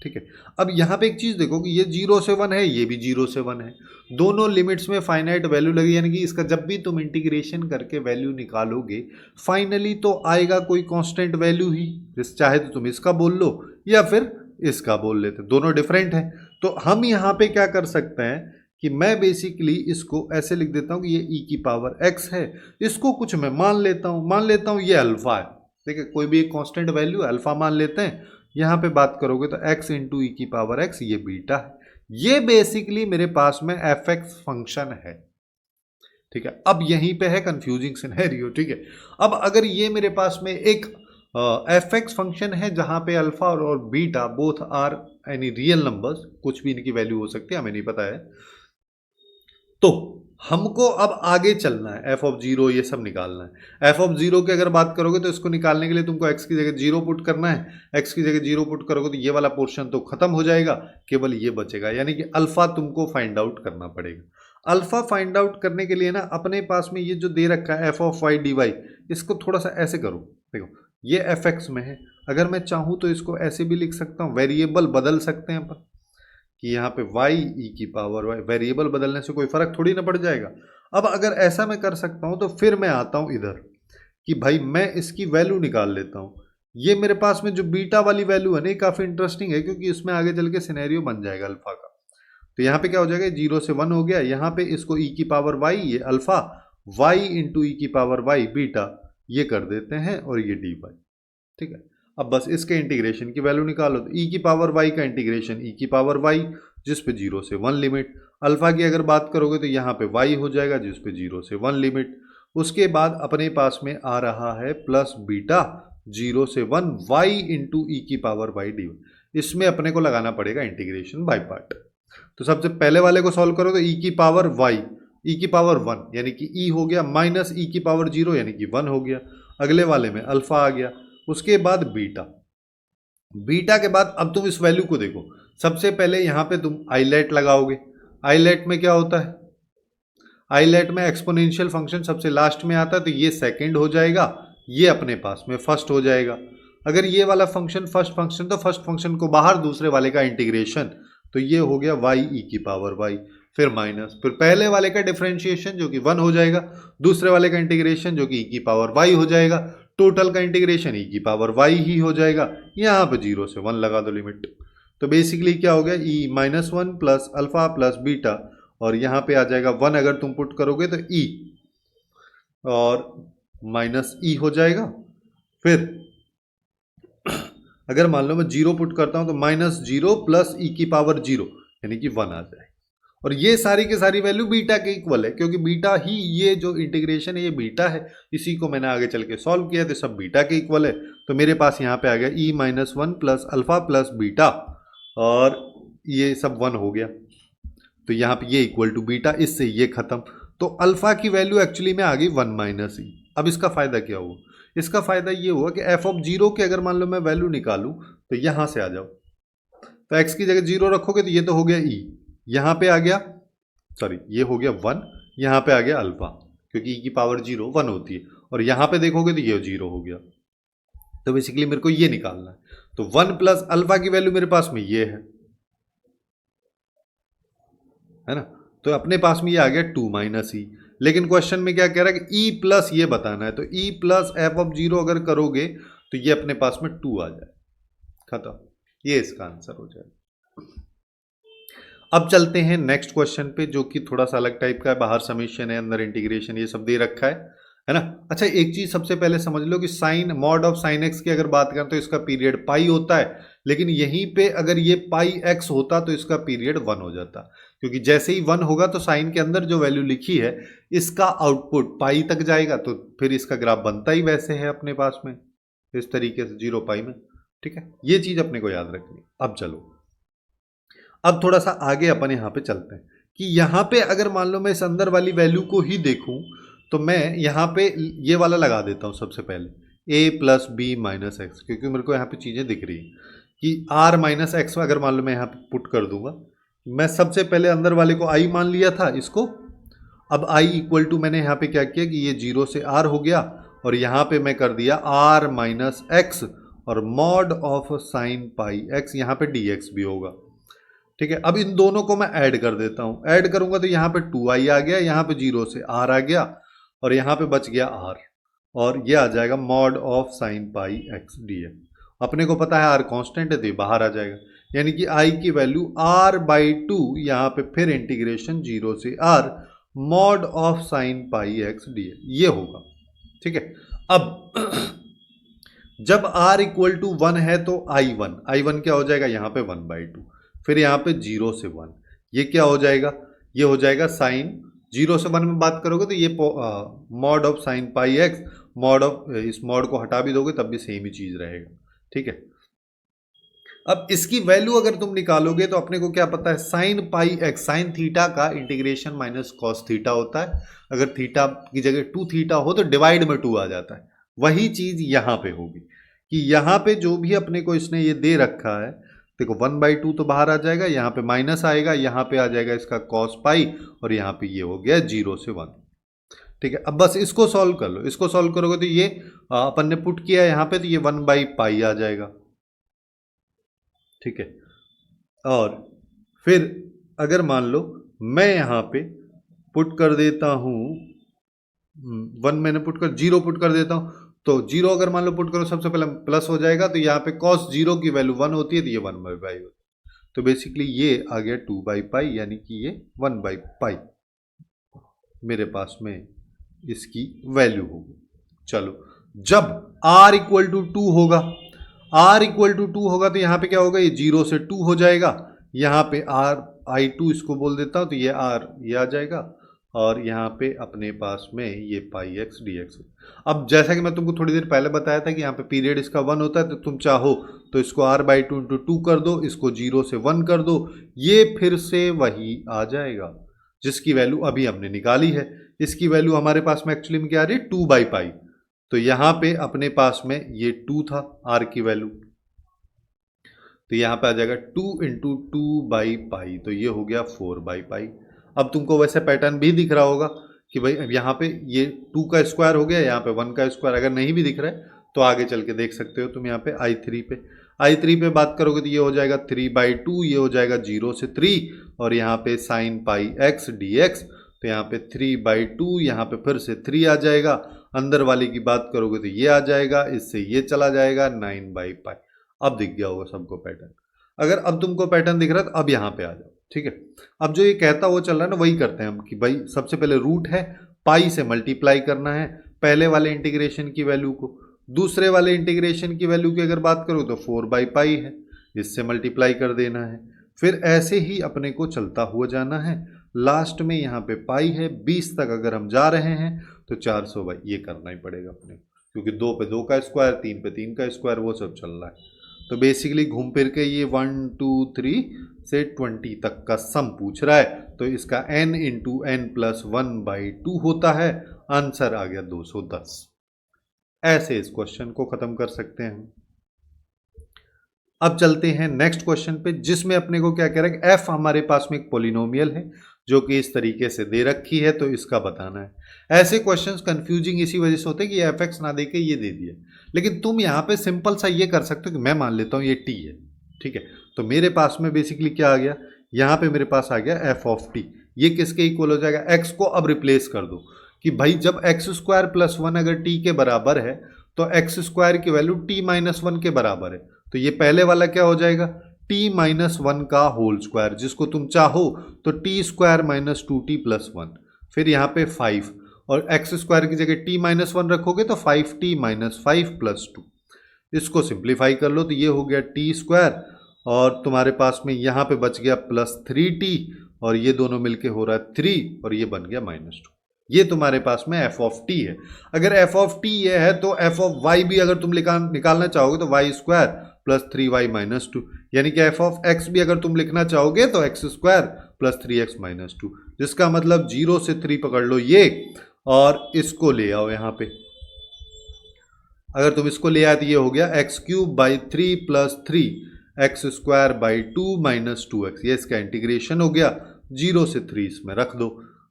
A: ठीक है, अब यहाँ पे एक चीज देखो कि ये 0 से 1 है, ये भी 0 से 1 है, दोनों लिमिट्स में फाइनाइट वैल्यू लगी, यानी कि इसका जब भी तुम इंटीग्रेशन करके वैल्यू निकालोगे फाइनली तो आएगा कोई कांस्टेंट वैल्यू ही, चाहे तो तुम इसका बोल लो या फिर इसका बोल लेते, दोनों डिफरेंट है। तो हम यहाँ पे क्या कर सकते हैं कि मैं बेसिकली इसको ऐसे लिख देता हूँ कि ये e की पावर x है, इसको कुछ मैं मान लेता हूँ ये अल्फा है। ठीक है, कोई भी एक कांस्टेंट वैल्यू अल्फा मान लेते हैं, यहाँ पे बात करोगे तो x इंटू ई की पावर x, ये बीटा है, ये बेसिकली मेरे पास में एफ एक्स फंक्शन है। ठीक है, अब यहीं पे है कंफ्यूजिंग सिनेरियो। ठीक है, अब अगर ये मेरे पास में एक एफ एक्स फंक्शन है जहां पे अल्फा और beta both are any real numbers, कुछ भी इनकी वैल्यू हो सकती है, हमें नहीं पता है, तो हमको अब आगे चलना है, एफ ऑफ 0 ये सब निकालना है। एफ ऑफ 0 की अगर बात करोगे तो इसको निकालने के लिए तुमको x की जगह 0 पुट करना है, x की जगह 0 पुट करोगे तो ये वाला पोर्शन तो खत्म हो जाएगा, केवल ये बचेगा, यानी कि अल्फा तुमको फाइंड आउट करना पड़ेगा। अल्फा फाइंड आउट करने के लिए ना अपने पास में ये जो दे रखा है f of Y D y, इसको थोड़ा सा ऐसे करो, देखो ये एफ एक्स में है, अगर मैं चाहूँ तो इसको ऐसे भी लिख सकता हूँ, वेरिएबल बदल सकते हैं अपन कि यहाँ पे y e की पावर y, वेरिएबल बदलने से कोई फर्क थोड़ी ना पड़ जाएगा। अब अगर ऐसा मैं कर सकता हूँ तो फिर मैं आता हूँ इधर कि भाई मैं इसकी वैल्यू निकाल लेता हूँ। ये मेरे पास में जो बीटा वाली वैल्यू है ना, ये काफ़ी इंटरेस्टिंग है क्योंकि इसमें आगे चल के सिनेरियो बन जाएगा अल्फा का। तो यहाँ पे क्या हो जाएगा, 0 से 1 हो गया, यहाँ पे इसको e की पावर y, ये अल्फा, y इंटू ई की पावर y बीटा, ये कर देते हैं, और ये dy। ठीक है, अब बस इसके इंटीग्रेशन की वैल्यू निकालो, तो e की पावर y का इंटीग्रेशन e की पावर y, जिस पे 0 से 1 लिमिट, अल्फा की अगर बात करोगे तो यहाँ पे y हो जाएगा जिस पे 0 से 1 लिमिट, उसके बाद अपने पास में आ रहा है प्लस बीटा 0 से 1 y इंटू ई की पावर y डी, इसमें अपने को लगाना पड़ेगा इंटीग्रेशन बाय पार्ट। तो सबसे पहले वाले को सॉल्व करो तो e की पावर y, e की पावर 1 यानी कि e हो गया, माइनस e की पावर 0 यानी कि 1 हो गया, अगले वाले में अल्फा आ गया, उसके बाद बीटा, बीटा के बाद अब तुम इस वैल्यू को देखो, सबसे पहले यहाँ पे तुम आईलेट लगाओगे, आईलेट में क्या होता है, आईलेट में एक्सपोनेंशियल फंक्शन सबसे लास्ट में आता है, तो ये सेकंड हो जाएगा, ये अपने पास में फर्स्ट हो जाएगा। अगर ये वाला फंक्शन फर्स्ट फंक्शन, तो फर्स्ट फंक्शन को बाहर, दूसरे वाले का इंटीग्रेशन, तो ये हो गया y e की पावर y, फिर माइनस, फिर पहले वाले का डिफरेंशिएशन जो कि 1 हो जाएगा, दूसरे वाले का इंटीग्रेशन जो कि e की पावर y हो जाएगा, टोटल का इंटीग्रेशन e की पावर y ही हो जाएगा, यहाँ पे 0 से 1 लगा दो लिमिट, तो बेसिकली क्या हो गया, e minus 1 plus alpha plus beta, और यहाँ पे आ जाएगा 1 अगर तुम पुट करोगे तो e और माइनस e हो जाएगा, फिर अगर मान लो मैं 0 पुट करता हूँ तो -0 प्लस e की पावर 0 यानी कि 1 आ जाए, और ये सारी की सारी वैल्यू बीटा के इक्वल है, क्योंकि बीटा ही, ये जो इंटीग्रेशन है ये बीटा है, इसी को मैंने आगे चल के सॉल्व किया, तो सब बीटा के इक्वल है, तो मेरे पास यहाँ पे आ गया e minus 1 plus alpha plus beta, और ये सब 1 हो गया, तो यहाँ पे ये इक्वल टू बीटा, इससे ये खत्म, तो अल्फा की वैल्यू एक्चुअली में आ गई 1 माइनस ई। अब इसका फायदा क्या हुआ, इसका फायदा ये हुआ कि एफ ऑफ 0 की अगर मान लो मैं वैल्यू निकालूं तो यहाँ से आ जाओ, तो x की जगह 0 रखोगे तो ये तो हो गया e, यहाँ पे आ गया, सॉरी ये हो गया 1, यहाँ पे आ गया अल्फा, क्योंकि e की पावर 0 1 होती है, और यहाँ पे देखोगे तो ये 0 हो गया। तो बेसिकली मेरे को ये निकालना है, तो 1 प्लस अल्फा की वैल्यू मेरे पास में ये है ना, तो अपने पास में ये आ गया 2 माइनस ई। लेकिन क्वेश्चन में क्या कह रहा है कि e प्लस ये बताना है, तो e प्लस एफ ऑफ 0 अगर करोगे तो ये अपने पास में 2 आ जाए, खत्म, ये इसका आंसर हो जाए। अब चलते हैं नेक्स्ट क्वेश्चन पे, जो कि थोड़ा सा अलग टाइप का है, बाहर समेशन है, अंदर इंटीग्रेशन, ये सब दे रखा है ना। अच्छा एक चीज सबसे पहले समझ लो कि sine mod of sine x की अगर बात करें तो इसका पीरियड पाई होता है, लेकिन यहीं पे अगर ये पाई एक्स होता तो इसका पीरियड 1 हो जाता, क्योंकि जैसे ही 1 होगा तो साइन के अंदर जो वैल्यू लिखी है इसका आउटपुट पाई तक जाएगा, तो फिर इसका ग्राफ बनता ही वैसे है अपने पास में इस तरीके से 0 पाई में, ठीक है, ये चीज अपने को याद रखनी। अब चलो, अब थोड़ा सा आगे अपन यहाँ पे चलते हैं कि यहाँ पे अगर मान लो मैं इस अंदर वाली वैल्यू को ही देखूं तो मैं यहाँ पे ये वाला लगा देता हूँ सबसे पहले, a plus B minus x, क्योंकि मेरे को यहाँ पे चीज़ें दिख रही हैं कि r माइनस एक्स अगर मान लो मैं यहाँ पे पुट कर दूंगा, मैं सबसे पहले अंदर वाले को i मान लिया था इसको, अब i इक्वल टू मैंने यहाँ पे क्या किया कि ये 0 से r हो गया, और यहाँ पे मैं कर दिया r माइनस एक्स और mod of sine pi x, यहाँ पे dx भी होगा, ठीक है। अब इन दोनों को मैं ऐड कर देता हूं, ऐड करूंगा तो यहाँ पे 2i आ गया, यहाँ पे 0 से r आ गया, और यहाँ पे बच गया r, और ये आ जाएगा mod of sine pi x dx। अपने को पता है r कांस्टेंट है तो ये बाहर आ जाएगा, यानी कि i की वैल्यू r/2, यहाँ पे फिर इंटीग्रेशन 0 से r mod of sine pi x dx, ये होगा, ठीक है। अब जब r इक्वल टू 1 है तो i1 क्या हो जाएगा, यहाँ पे 1/2, फिर यहाँ पे 0 से 1, ये क्या हो जाएगा, ये हो जाएगा साइन 0 से 1 में बात करोगे तो ये mod of sine pi x, mod of इस मॉड को हटा भी दोगे तब भी सेम ही चीज रहेगा, ठीक है। अब इसकी वैल्यू अगर तुम निकालोगे तो अपने को क्या पता है, sine pi x, sine theta का इंटीग्रेशन माइनस कॉस थीटा होता है, अगर थीटा की जगह 2 थीटा हो तो डिवाइड में 2 आ जाता है, वही चीज यहाँ पे होगी कि यहाँ पे जो भी अपने को इसने ये दे रखा है, देखो 1/2 तो बाहर आ जाएगा, यहाँ पे माइनस आएगा, यहाँ पे आ जाएगा इसका कॉस पाई, और यहाँ पे ये हो गया 0 से 1, ठीक है। अब बस इसको सॉल्व कर लो, इसको सॉल्व करोगे तो ये अपन ने पुट किया यहाँ पे तो ये 1/पाई आ जाएगा, ठीक है। और फिर अगर मान लो मैं यहाँ पे पुट कर देता हूँ 1, मैंने पुट कर 0 पुट कर देता हूँ, तो 0 अगर मान लो पुट करो सबसे पहले प्लस हो जाएगा, तो यहाँ पे cos 0 की वैल्यू 1 होती है तो ये 1/पाई होती है, तो बेसिकली ये आ गया 2/पाई, यानी कि ये 1/पाई मेरे पास में इसकी वैल्यू होगी। चलो जब r इक्वल टू 2 होगा, r इक्वल टू 2 होगा तो यहाँ पे क्या होगा, ये 0 से 2 हो जाएगा, यहाँ पे i2 इसको बोल देता हूँ तो ये r ये आ जाएगा, और यहाँ पे अपने पास में ये पाई एक्स dx। अब जैसा कि मैं तुमको थोड़ी देर पहले बताया था कि यहाँ पे पीरियड इसका 1 होता है, तो तुम चाहो तो इसको r/2 इंटू 2 कर दो, इसको 0 से 1 कर दो, ये फिर से वही आ जाएगा जिसकी वैल्यू अभी हमने निकाली है। इसकी वैल्यू हमारे पास में एक्चुअली में क्या आ रही है, 2/पाई, तो यहाँ पे अपने पास में ये 2 था r की वैल्यू, तो यहाँ पे आ जाएगा 2 इंटू 2/पाई, तो ये हो गया 4/पाई। अब तुमको वैसे पैटर्न भी दिख रहा होगा कि भाई अब यहाँ पे ये 2 का स्क्वायर हो गया, यहाँ पे 1 का स्क्वायर, अगर नहीं भी दिख रहा है तो आगे चल के देख सकते हो तुम, यहाँ पे i3 पे बात करोगे तो ये हो जाएगा 3/2, ये हो जाएगा 0 से 3, और यहाँ पे साइन पाई एक्स dx, तो यहाँ पे 3/2, यहाँ पे फिर से 3 आ जाएगा, अंदर वाले की बात करोगे तो ये आ जाएगा, इससे ये चला जाएगा 9/पाई। अब दिख गया होगा सबको पैटर्न, अगर अब तुमको पैटर्न दिख रहा है तो अब यहाँ पे आ जाओ, ठीक है। अब जो ये कहता वो चल रहा है ना, वही करते हैं हम कि भाई सबसे पहले रूट है, पाई से मल्टीप्लाई करना है पहले वाले इंटीग्रेशन की वैल्यू को, दूसरे वाले इंटीग्रेशन की वैल्यू की अगर बात करूँ तो 4/पाई है, इससे मल्टीप्लाई कर देना है, फिर ऐसे ही अपने को चलता हुआ जाना है, लास्ट में यहाँ पे पाई है, 20 तक अगर हम जा रहे हैं तो 400 भाई ये करना ही पड़ेगा अपने, क्योंकि 2 पे 2 का स्क्वायर, 3 पे 3 का स्क्वायर, वो सब चल रहा है। तो बेसिकली घूम फिर के ये 1 2 3 से 20 तक का सम पूछ रहा है, तो इसका n इंटू n प्लस 1/2 होता है, आंसर आ गया 210। ऐसे इस क्वेश्चन को खत्म कर सकते हैं। अब चलते हैं नेक्स्ट क्वेश्चन पे, जिसमें अपने को क्या कह रहा है कि एफ हमारे पास में एक पोलिनोमियल है जो कि इस तरीके से दे रखी है, तो इसका बताना है। ऐसे क्वेश्चंस कंफ्यूजिंग इसी वजह से होते हैं कि ये एफ एक्स ना दे के ये दे दिया, लेकिन तुम यहाँ पे सिंपल सा ये कर सकते हो कि मैं मान लेता हूँ ये टी है, ठीक है। तो मेरे पास में बेसिकली क्या आ गया, यहाँ पे मेरे पास आ गया एफ ऑफ टी। ये किसके इक्वल हो जाएगा, एक्स को अब रिप्लेस कर दो कि भाई जब एक्स स्क्वायर प्लस वन अगर टी के बराबर है तो एक्स स्क्वायर की वैल्यू टी माइनस वन के बराबर है। तो ये पहले वाला क्या हो जाएगा, टी माइनस वन का होल स्क्वायर, जिसको तुम चाहो तो T square minus two T plus one, फिर यहाँ पे 5 और एक्स स्क्वायर की जगह टी माइनस वन रखोगे तो 5t माइनस 5 प्लस 2। इसको सिंप्लीफाई कर लो तो ये हो गया टी स्क्वायर और तुम्हारे पास में यहाँ पे बच गया प्लस 3t और ये दोनों मिलके हो रहा है 3 और ये बन गया माइनस 2। ये तुम्हारे पास में एफ ऑफ टी है। अगर एफ ऑफ टी ये है तो एफ ऑफ वाई भी अगर तुम निकालना चाहोगे तो Y square plus 3y minus 2, यानी कि एफ ऑफ एक्स भी अगर तुम लिखना चाहोगे तो x square plus 3x minus 2, जिसका मतलब 0 से 3 पकड़ लो ये और इसको ले आओ यहाँ पे। अगर तुम इसको ले आए तो ये हो गया x cube by 3 plus 3 x square by 2 minus 2x, ये इसका इंटीग्रेशन हो गया। 0 से 3 इसमें रख दो,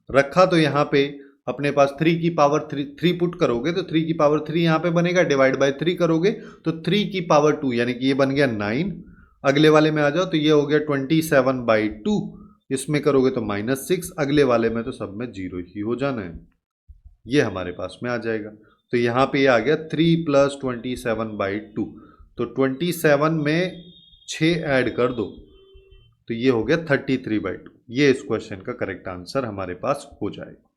A: रखा तो यहाँ पे अपने पास 3 की पावर 3 पुट करोगे तो 3 की पावर 3 यहाँ पे बनेगा, डिवाइड बाय 3 करोगे तो 3 की पावर 2 यानी कि ये बन गया 9। अगले वाले में आ जाओ तो ये हो गया 27/2, इसमें करोगे तो -6, अगले वाले में तो सब में 0 ही हो जाना है, ये हमारे पास में आ जाएगा। तो यहाँ पे ये आ गया 3 + 27/2, तो 27 में 6 ऐड कर दो तो ये हो गया 33/2। ये इस क्वेश्चन का करेक्ट आंसर हमारे पास हो जाएगा।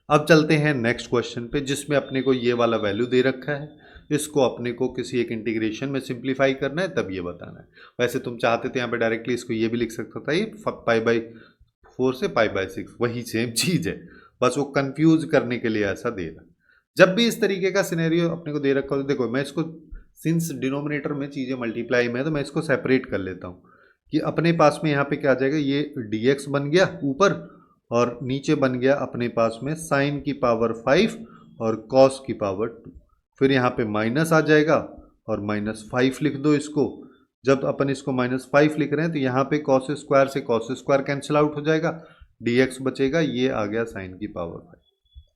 A: अब चलते हैं नेक्स्ट क्वेश्चन पे, जिसमें अपने को ये वाला वैल्यू दे रखा है, इसको अपने को किसी एक इंटीग्रेशन में सिंप्लीफाई करना है, तब ये बताना है। वैसे तुम चाहते थे यहाँ पे डायरेक्टली इसको ये भी लिख सकता था, ये π/4 से π/6 वही सेम चीज़ है, बस वो कंफ्यूज करने के लिए ऐसा दे रहा है। जब भी इस तरीके का सिनेरियो अपने को दे रखा हो तो देखो मैं इसको सिंस डिनोमिनेटर में चीज़ें मल्टीप्लाई में है तो मैं इसको सेपरेट कर लेता हूँ कि अपने पास में यहाँ पे क्या आ जाएगा, ये dx बन गया ऊपर और नीचे बन गया अपने पास में साइन की पावर 5 और कॉस की पावर 2, फिर यहाँ पे माइनस आ जाएगा और -5 लिख दो इसको। जब अपन इसको -5 लिख रहे हैं तो यहाँ पे कॉस स्क्वायर से कॉस स्क्वायर कैंसिल आउट हो जाएगा, dx बचेगा, ये आ गया साइन की पावर 5,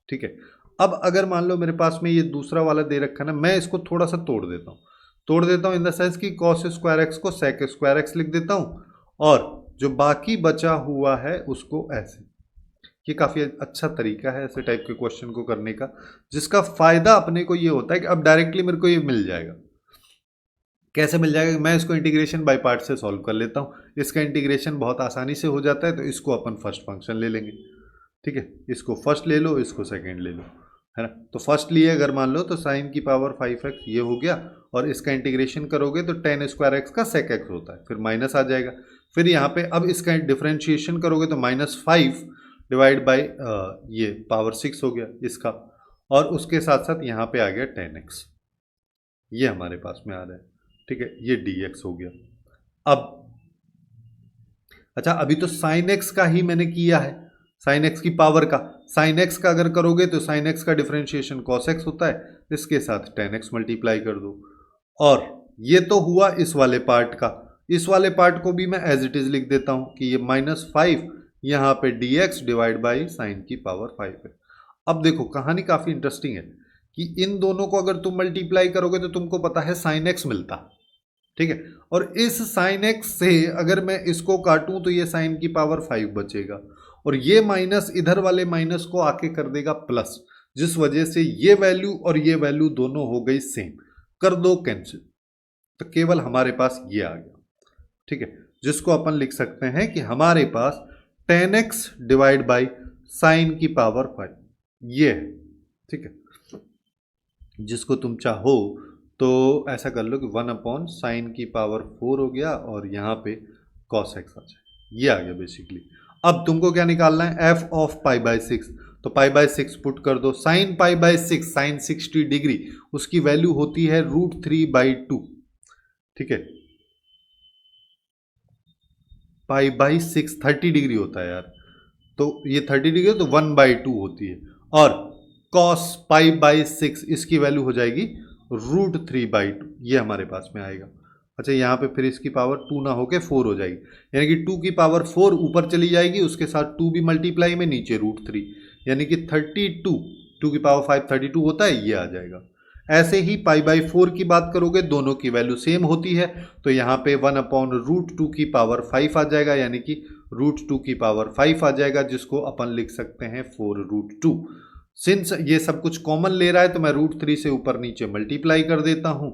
A: ठीक है। अब अगर मान लो मेरे पास में ये दूसरा वाला दे रखा है ना, मैं इसको थोड़ा सा तोड़ देता हूँ इन द सेंस कि कॉस स्क्वायर एक्स को सेक स्क्वायर एक्स लिख देता हूँ और जो बाकी बचा हुआ है उसको ऐसे। ये काफ़ी अच्छा तरीका है ऐसे टाइप के क्वेश्चन को करने का, जिसका फ़ायदा अपने को ये होता है कि अब डायरेक्टली मेरे को ये मिल जाएगा। कैसे मिल जाएगा, मैं इसको इंटीग्रेशन बाय पार्ट से सॉल्व कर लेता हूँ, इसका इंटीग्रेशन बहुत आसानी से हो जाता है। तो इसको अपन फर्स्ट फंक्शन ले लेंगे, ठीक है, इसको फर्स्ट ले लो, इसको सेकेंड ले लो, है ना। तो फर्स्ट लिए अगर मान लो तो साइन की पावर 5x ये हो गया और इसका इंटीग्रेशन करोगे तो tan स्क्वायर एक्स का सेक एक्स होता है, फिर माइनस आ जाएगा। फिर यहाँ पे अब इसका डिफ्रेंशिएशन करोगे तो -5 डिवाइड बाई ये पावर 6 हो गया इसका, और उसके साथ साथ यहाँ पे आ गया tan x, ये हमारे पास में आ रहा है, ठीक है, ये dx हो गया। अब अच्छा अभी तो sin x का ही मैंने किया है, साइन एक्स की पावर का, साइन एक्स का अगर करोगे तो साइन एक्स का डिफरेंशिएशन कॉस एक्स होता है, इसके साथ टेन एक्स मल्टीप्लाई कर दो। और ये तो हुआ इस वाले पार्ट का, इस वाले पार्ट को भी मैं एज इट इज लिख देता हूँ कि ये -5 यहाँ पे dx डिवाइड बाई साइन की पावर 5 है। अब देखो कहानी काफ़ी इंटरेस्टिंग है कि इन दोनों को अगर तुम मल्टीप्लाई करोगे तो तुमको पता है साइन एक्स मिलता, ठीक है, और इस साइन एक्स से अगर मैं इसको काटूं तो ये साइन की पावर 5 बचेगा और ये माइनस इधर वाले माइनस को आके कर देगा प्लस, जिस वजह से ये वैल्यू और ये वैल्यू दोनों हो गई सेम, कर दो कैंसिल, तो केवल हमारे पास ये आ गया, ठीक है, जिसको अपन लिख सकते हैं कि हमारे पास tan x divide by sine की पावर 5 ये है, ठीक है। जिसको तुम चाहो तो ऐसा कर लो कि 1/साइन की पावर 4 हो गया और यहाँ पे cos x आ जाए, ये आ गया बेसिकली। अब तुमको क्या निकालना है, f ऑफ π/6, तो π/6 पुट कर दो, साइन π/6 साइन 60 डिग्री उसकी वैल्यू होती है √3/2, ठीक है, π/6 30 डिग्री होता है यार, तो ये 30 डिग्री तो 1/2 होती है, और cos π/6 इसकी वैल्यू हो जाएगी √3/2, ये हमारे पास में आएगा। अच्छा यहाँ पे फिर इसकी पावर 2 ना होके 4 हो जाएगी, यानी कि 2 की पावर 4 ऊपर चली जाएगी, उसके साथ 2 भी मल्टीप्लाई में नीचे √3, यानी कि 32, 2 की पावर 5 32 होता है, ये आ जाएगा। ऐसे ही π/4 की बात करोगे, दोनों की वैल्यू सेम होती है, तो यहाँ पे 1/√2 की पावर 5 आ जाएगा, यानी कि √2 की पावर 5 आ जाएगा, जिसको अपन लिख सकते हैं 4√2। सिंस ये सब कुछ कॉमन ले रहा है तो मैं √3 से ऊपर नीचे मल्टीप्लाई कर देता हूं,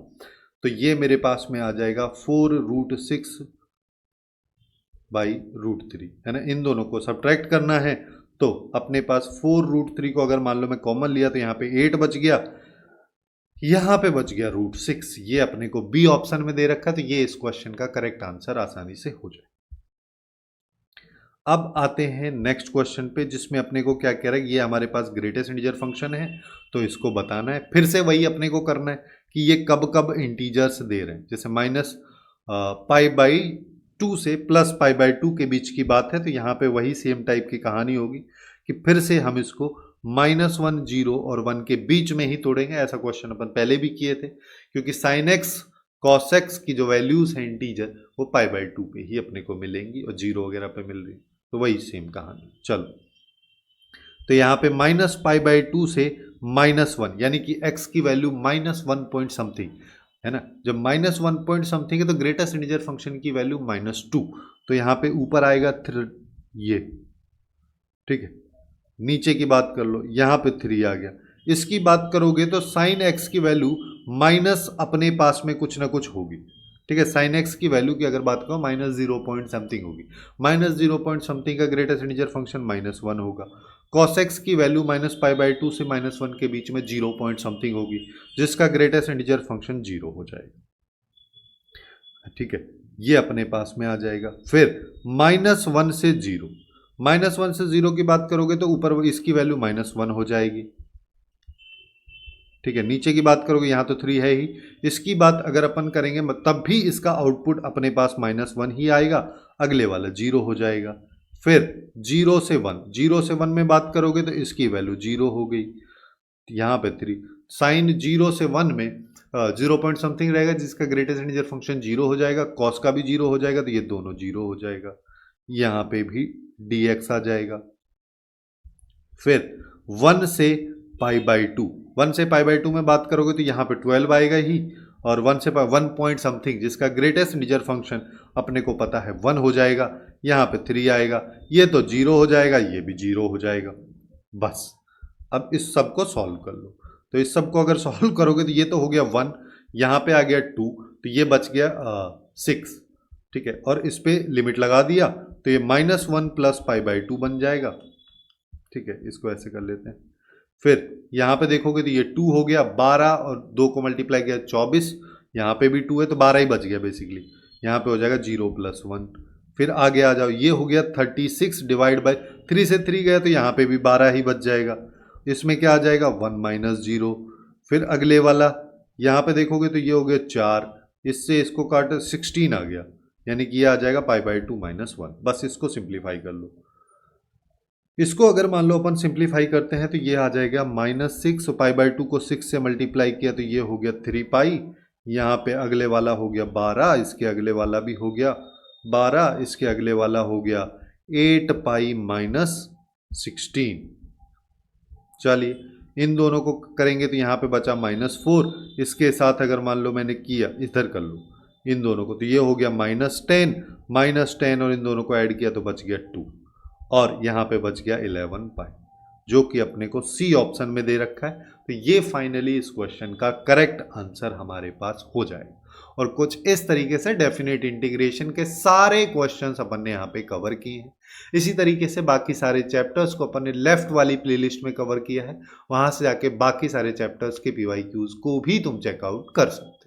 A: तो ये मेरे पास में आ जाएगा 4√6/√3, है ना। इन दोनों को सब्ट्रैक्ट करना है तो अपने पास 4√3 को अगर मान लो मैं कॉमन लिया तो यहाँ पे 8 बच गया, यहाँ पे बच गया √6। ये अपने को बी ऑप्शन में दे रखा है, तो ये इस क्वेश्चन का करेक्ट आंसर आसानी से हो जाए। अब आते हैं नेक्स्ट क्वेश्चन पे, जिसमें अपने को क्या कह रहा है, ये हमारे पास ग्रेटेस्ट इंटीजर फंक्शन है, तो इसको बताना है। फिर से वही अपने को करना है कि ये कब कब इंटीजर्स दे रहे हैं, जैसे -π/2 से +π/2 के बीच की बात है, तो यहाँ पे वही सेम टाइप की कहानी होगी कि फिर से हम इसको -1 0 और 1 के बीच में ही तोड़ेंगे। ऐसा क्वेश्चन अपन पहले भी किए थे, क्योंकि sin x cos x की जो वैल्यूज हैं इंटीजर, वो π/2 पे ही अपने को मिलेंगी और 0 वगैरह पे मिल रही, तो वही सेम कहानी। चलो, तो यहाँ पे -π/2 से -1, यानी कि x की वैल्यू -1 पॉइंट समथिंग है ना। जब -1 पॉइंट समथिंग है तो ग्रेटेस्ट इंटीजर फंक्शन की वैल्यू -2, तो यहाँ पे ऊपर आएगा ये, ठीक है। नीचे की बात कर लो, यहाँ पे 3 आ गया। इसकी बात करोगे तो sin x की वैल्यू माइनस अपने पास में कुछ ना कुछ होगी, ठीक है। sin x की वैल्यू की अगर बात करो -0 पॉइंट समथिंग होगी, -0 पॉइंट समथिंग का ग्रेटेस्ट इंटीजर फंक्शन -1 होगा। cos x की वैल्यू -π/2 से -1 के बीच में 0 पॉइंट समथिंग होगी, जिसका ग्रेटेस्ट इंटीजर फंक्शन 0 हो जाएगा, ठीक है। ये अपने पास में आ जाएगा। फिर -1 से 0, -1 से 0 की बात करोगे तो ऊपर इसकी वैल्यू -1 हो जाएगी, ठीक है। नीचे की बात करोगे, यहाँ तो 3 है ही, इसकी बात अगर अपन करेंगे तब भी इसका आउटपुट अपने पास -1 ही आएगा, अगले वाला 0 हो जाएगा। फिर 0 से 1, 0 से 1 में बात करोगे तो इसकी वैल्यू 0 हो गई, यहाँ पे 3। साइन 0 से 1 में 0 पॉइंट समथिंग रहेगा, जिसका ग्रेटेस्ट इंटीजर फंक्शन 0 हो जाएगा, कॉस का भी 0 हो जाएगा, तो ये दोनों 0 हो जाएगा। यहाँ पे भी dx आ जाएगा। फिर 1 से π/2, 1 से π/2 में बात करोगे तो यहाँ पे 12 आएगा ही, और 1 से 1 पॉइंट समथिंग, जिसका ग्रेटेस्ट इंटीजर फंक्शन अपने को पता है 1 हो जाएगा, यहाँ पे 3 आएगा, ये तो 0 हो जाएगा, ये भी 0 हो जाएगा। बस अब इस सब को सॉल्व कर लो, तो इस सब को अगर सॉल्व करोगे तो ये तो हो गया 1, यहाँ पे आ गया 2, तो ये बच गया 6, ठीक है। और इस पे लिमिट लगा दिया तो ये -1 + π/2 बन जाएगा, ठीक है। इसको ऐसे कर लेते हैं। फिर यहाँ पे देखोगे तो ये 2 हो गया, 12 और 2 को मल्टीप्लाई किया 24, यहाँ पे भी 2 है तो 12 ही बच गया बेसिकली, यहाँ पे हो जाएगा 0 + 1। फिर आगे आ जाओ, ये हो गया 36 डिवाइड बाय 3 से 3 गया तो यहाँ पे भी 12 ही बच जाएगा। इसमें क्या आ जाएगा 1 - 0। फिर अगले वाला यहाँ पे देखोगे तो ये हो गया 4, इससे इसको काट 16 आ गया, यानी कि ये आ जाएगा π/2 -1। बस इसको सिंप्लीफाई कर लो। इसको अगर मान लो अपन सिंप्लीफाई करते हैं तो ये आ जाएगा -6, π/2 को 6 से मल्टीप्लाई किया तो ये हो गया 3π, यहाँ पे अगले वाला हो गया 12, इसके अगले वाला भी हो गया 12, इसके अगले वाला हो गया 8π - 16। चलिए इन दोनों को करेंगे तो यहाँ पे बचा -4, इसके साथ अगर मान लो मैंने किया, इधर कर लो इन दोनों को, तो ये हो गया -10 और इन दोनों को ऐड किया तो बच गया 2, और यहाँ पे बच गया 11π, जो कि अपने को सी ऑप्शन में दे रखा है। तो ये फाइनली इस क्वेश्चन का करेक्ट आंसर हमारे पास हो जाएगा। और कुछ इस तरीके से डेफिनेट इंटीग्रेशन के सारे क्वेश्चंस अपन ने यहाँ पे कवर किए हैं। इसी तरीके से बाकी सारे चैप्टर्स को अपन ने लेफ्ट वाली प्लेलिस्ट में कवर किया है, वहाँ से जाके बाकी सारे चैप्टर्स के PYQs को भी तुम चेकआउट कर सकते हो।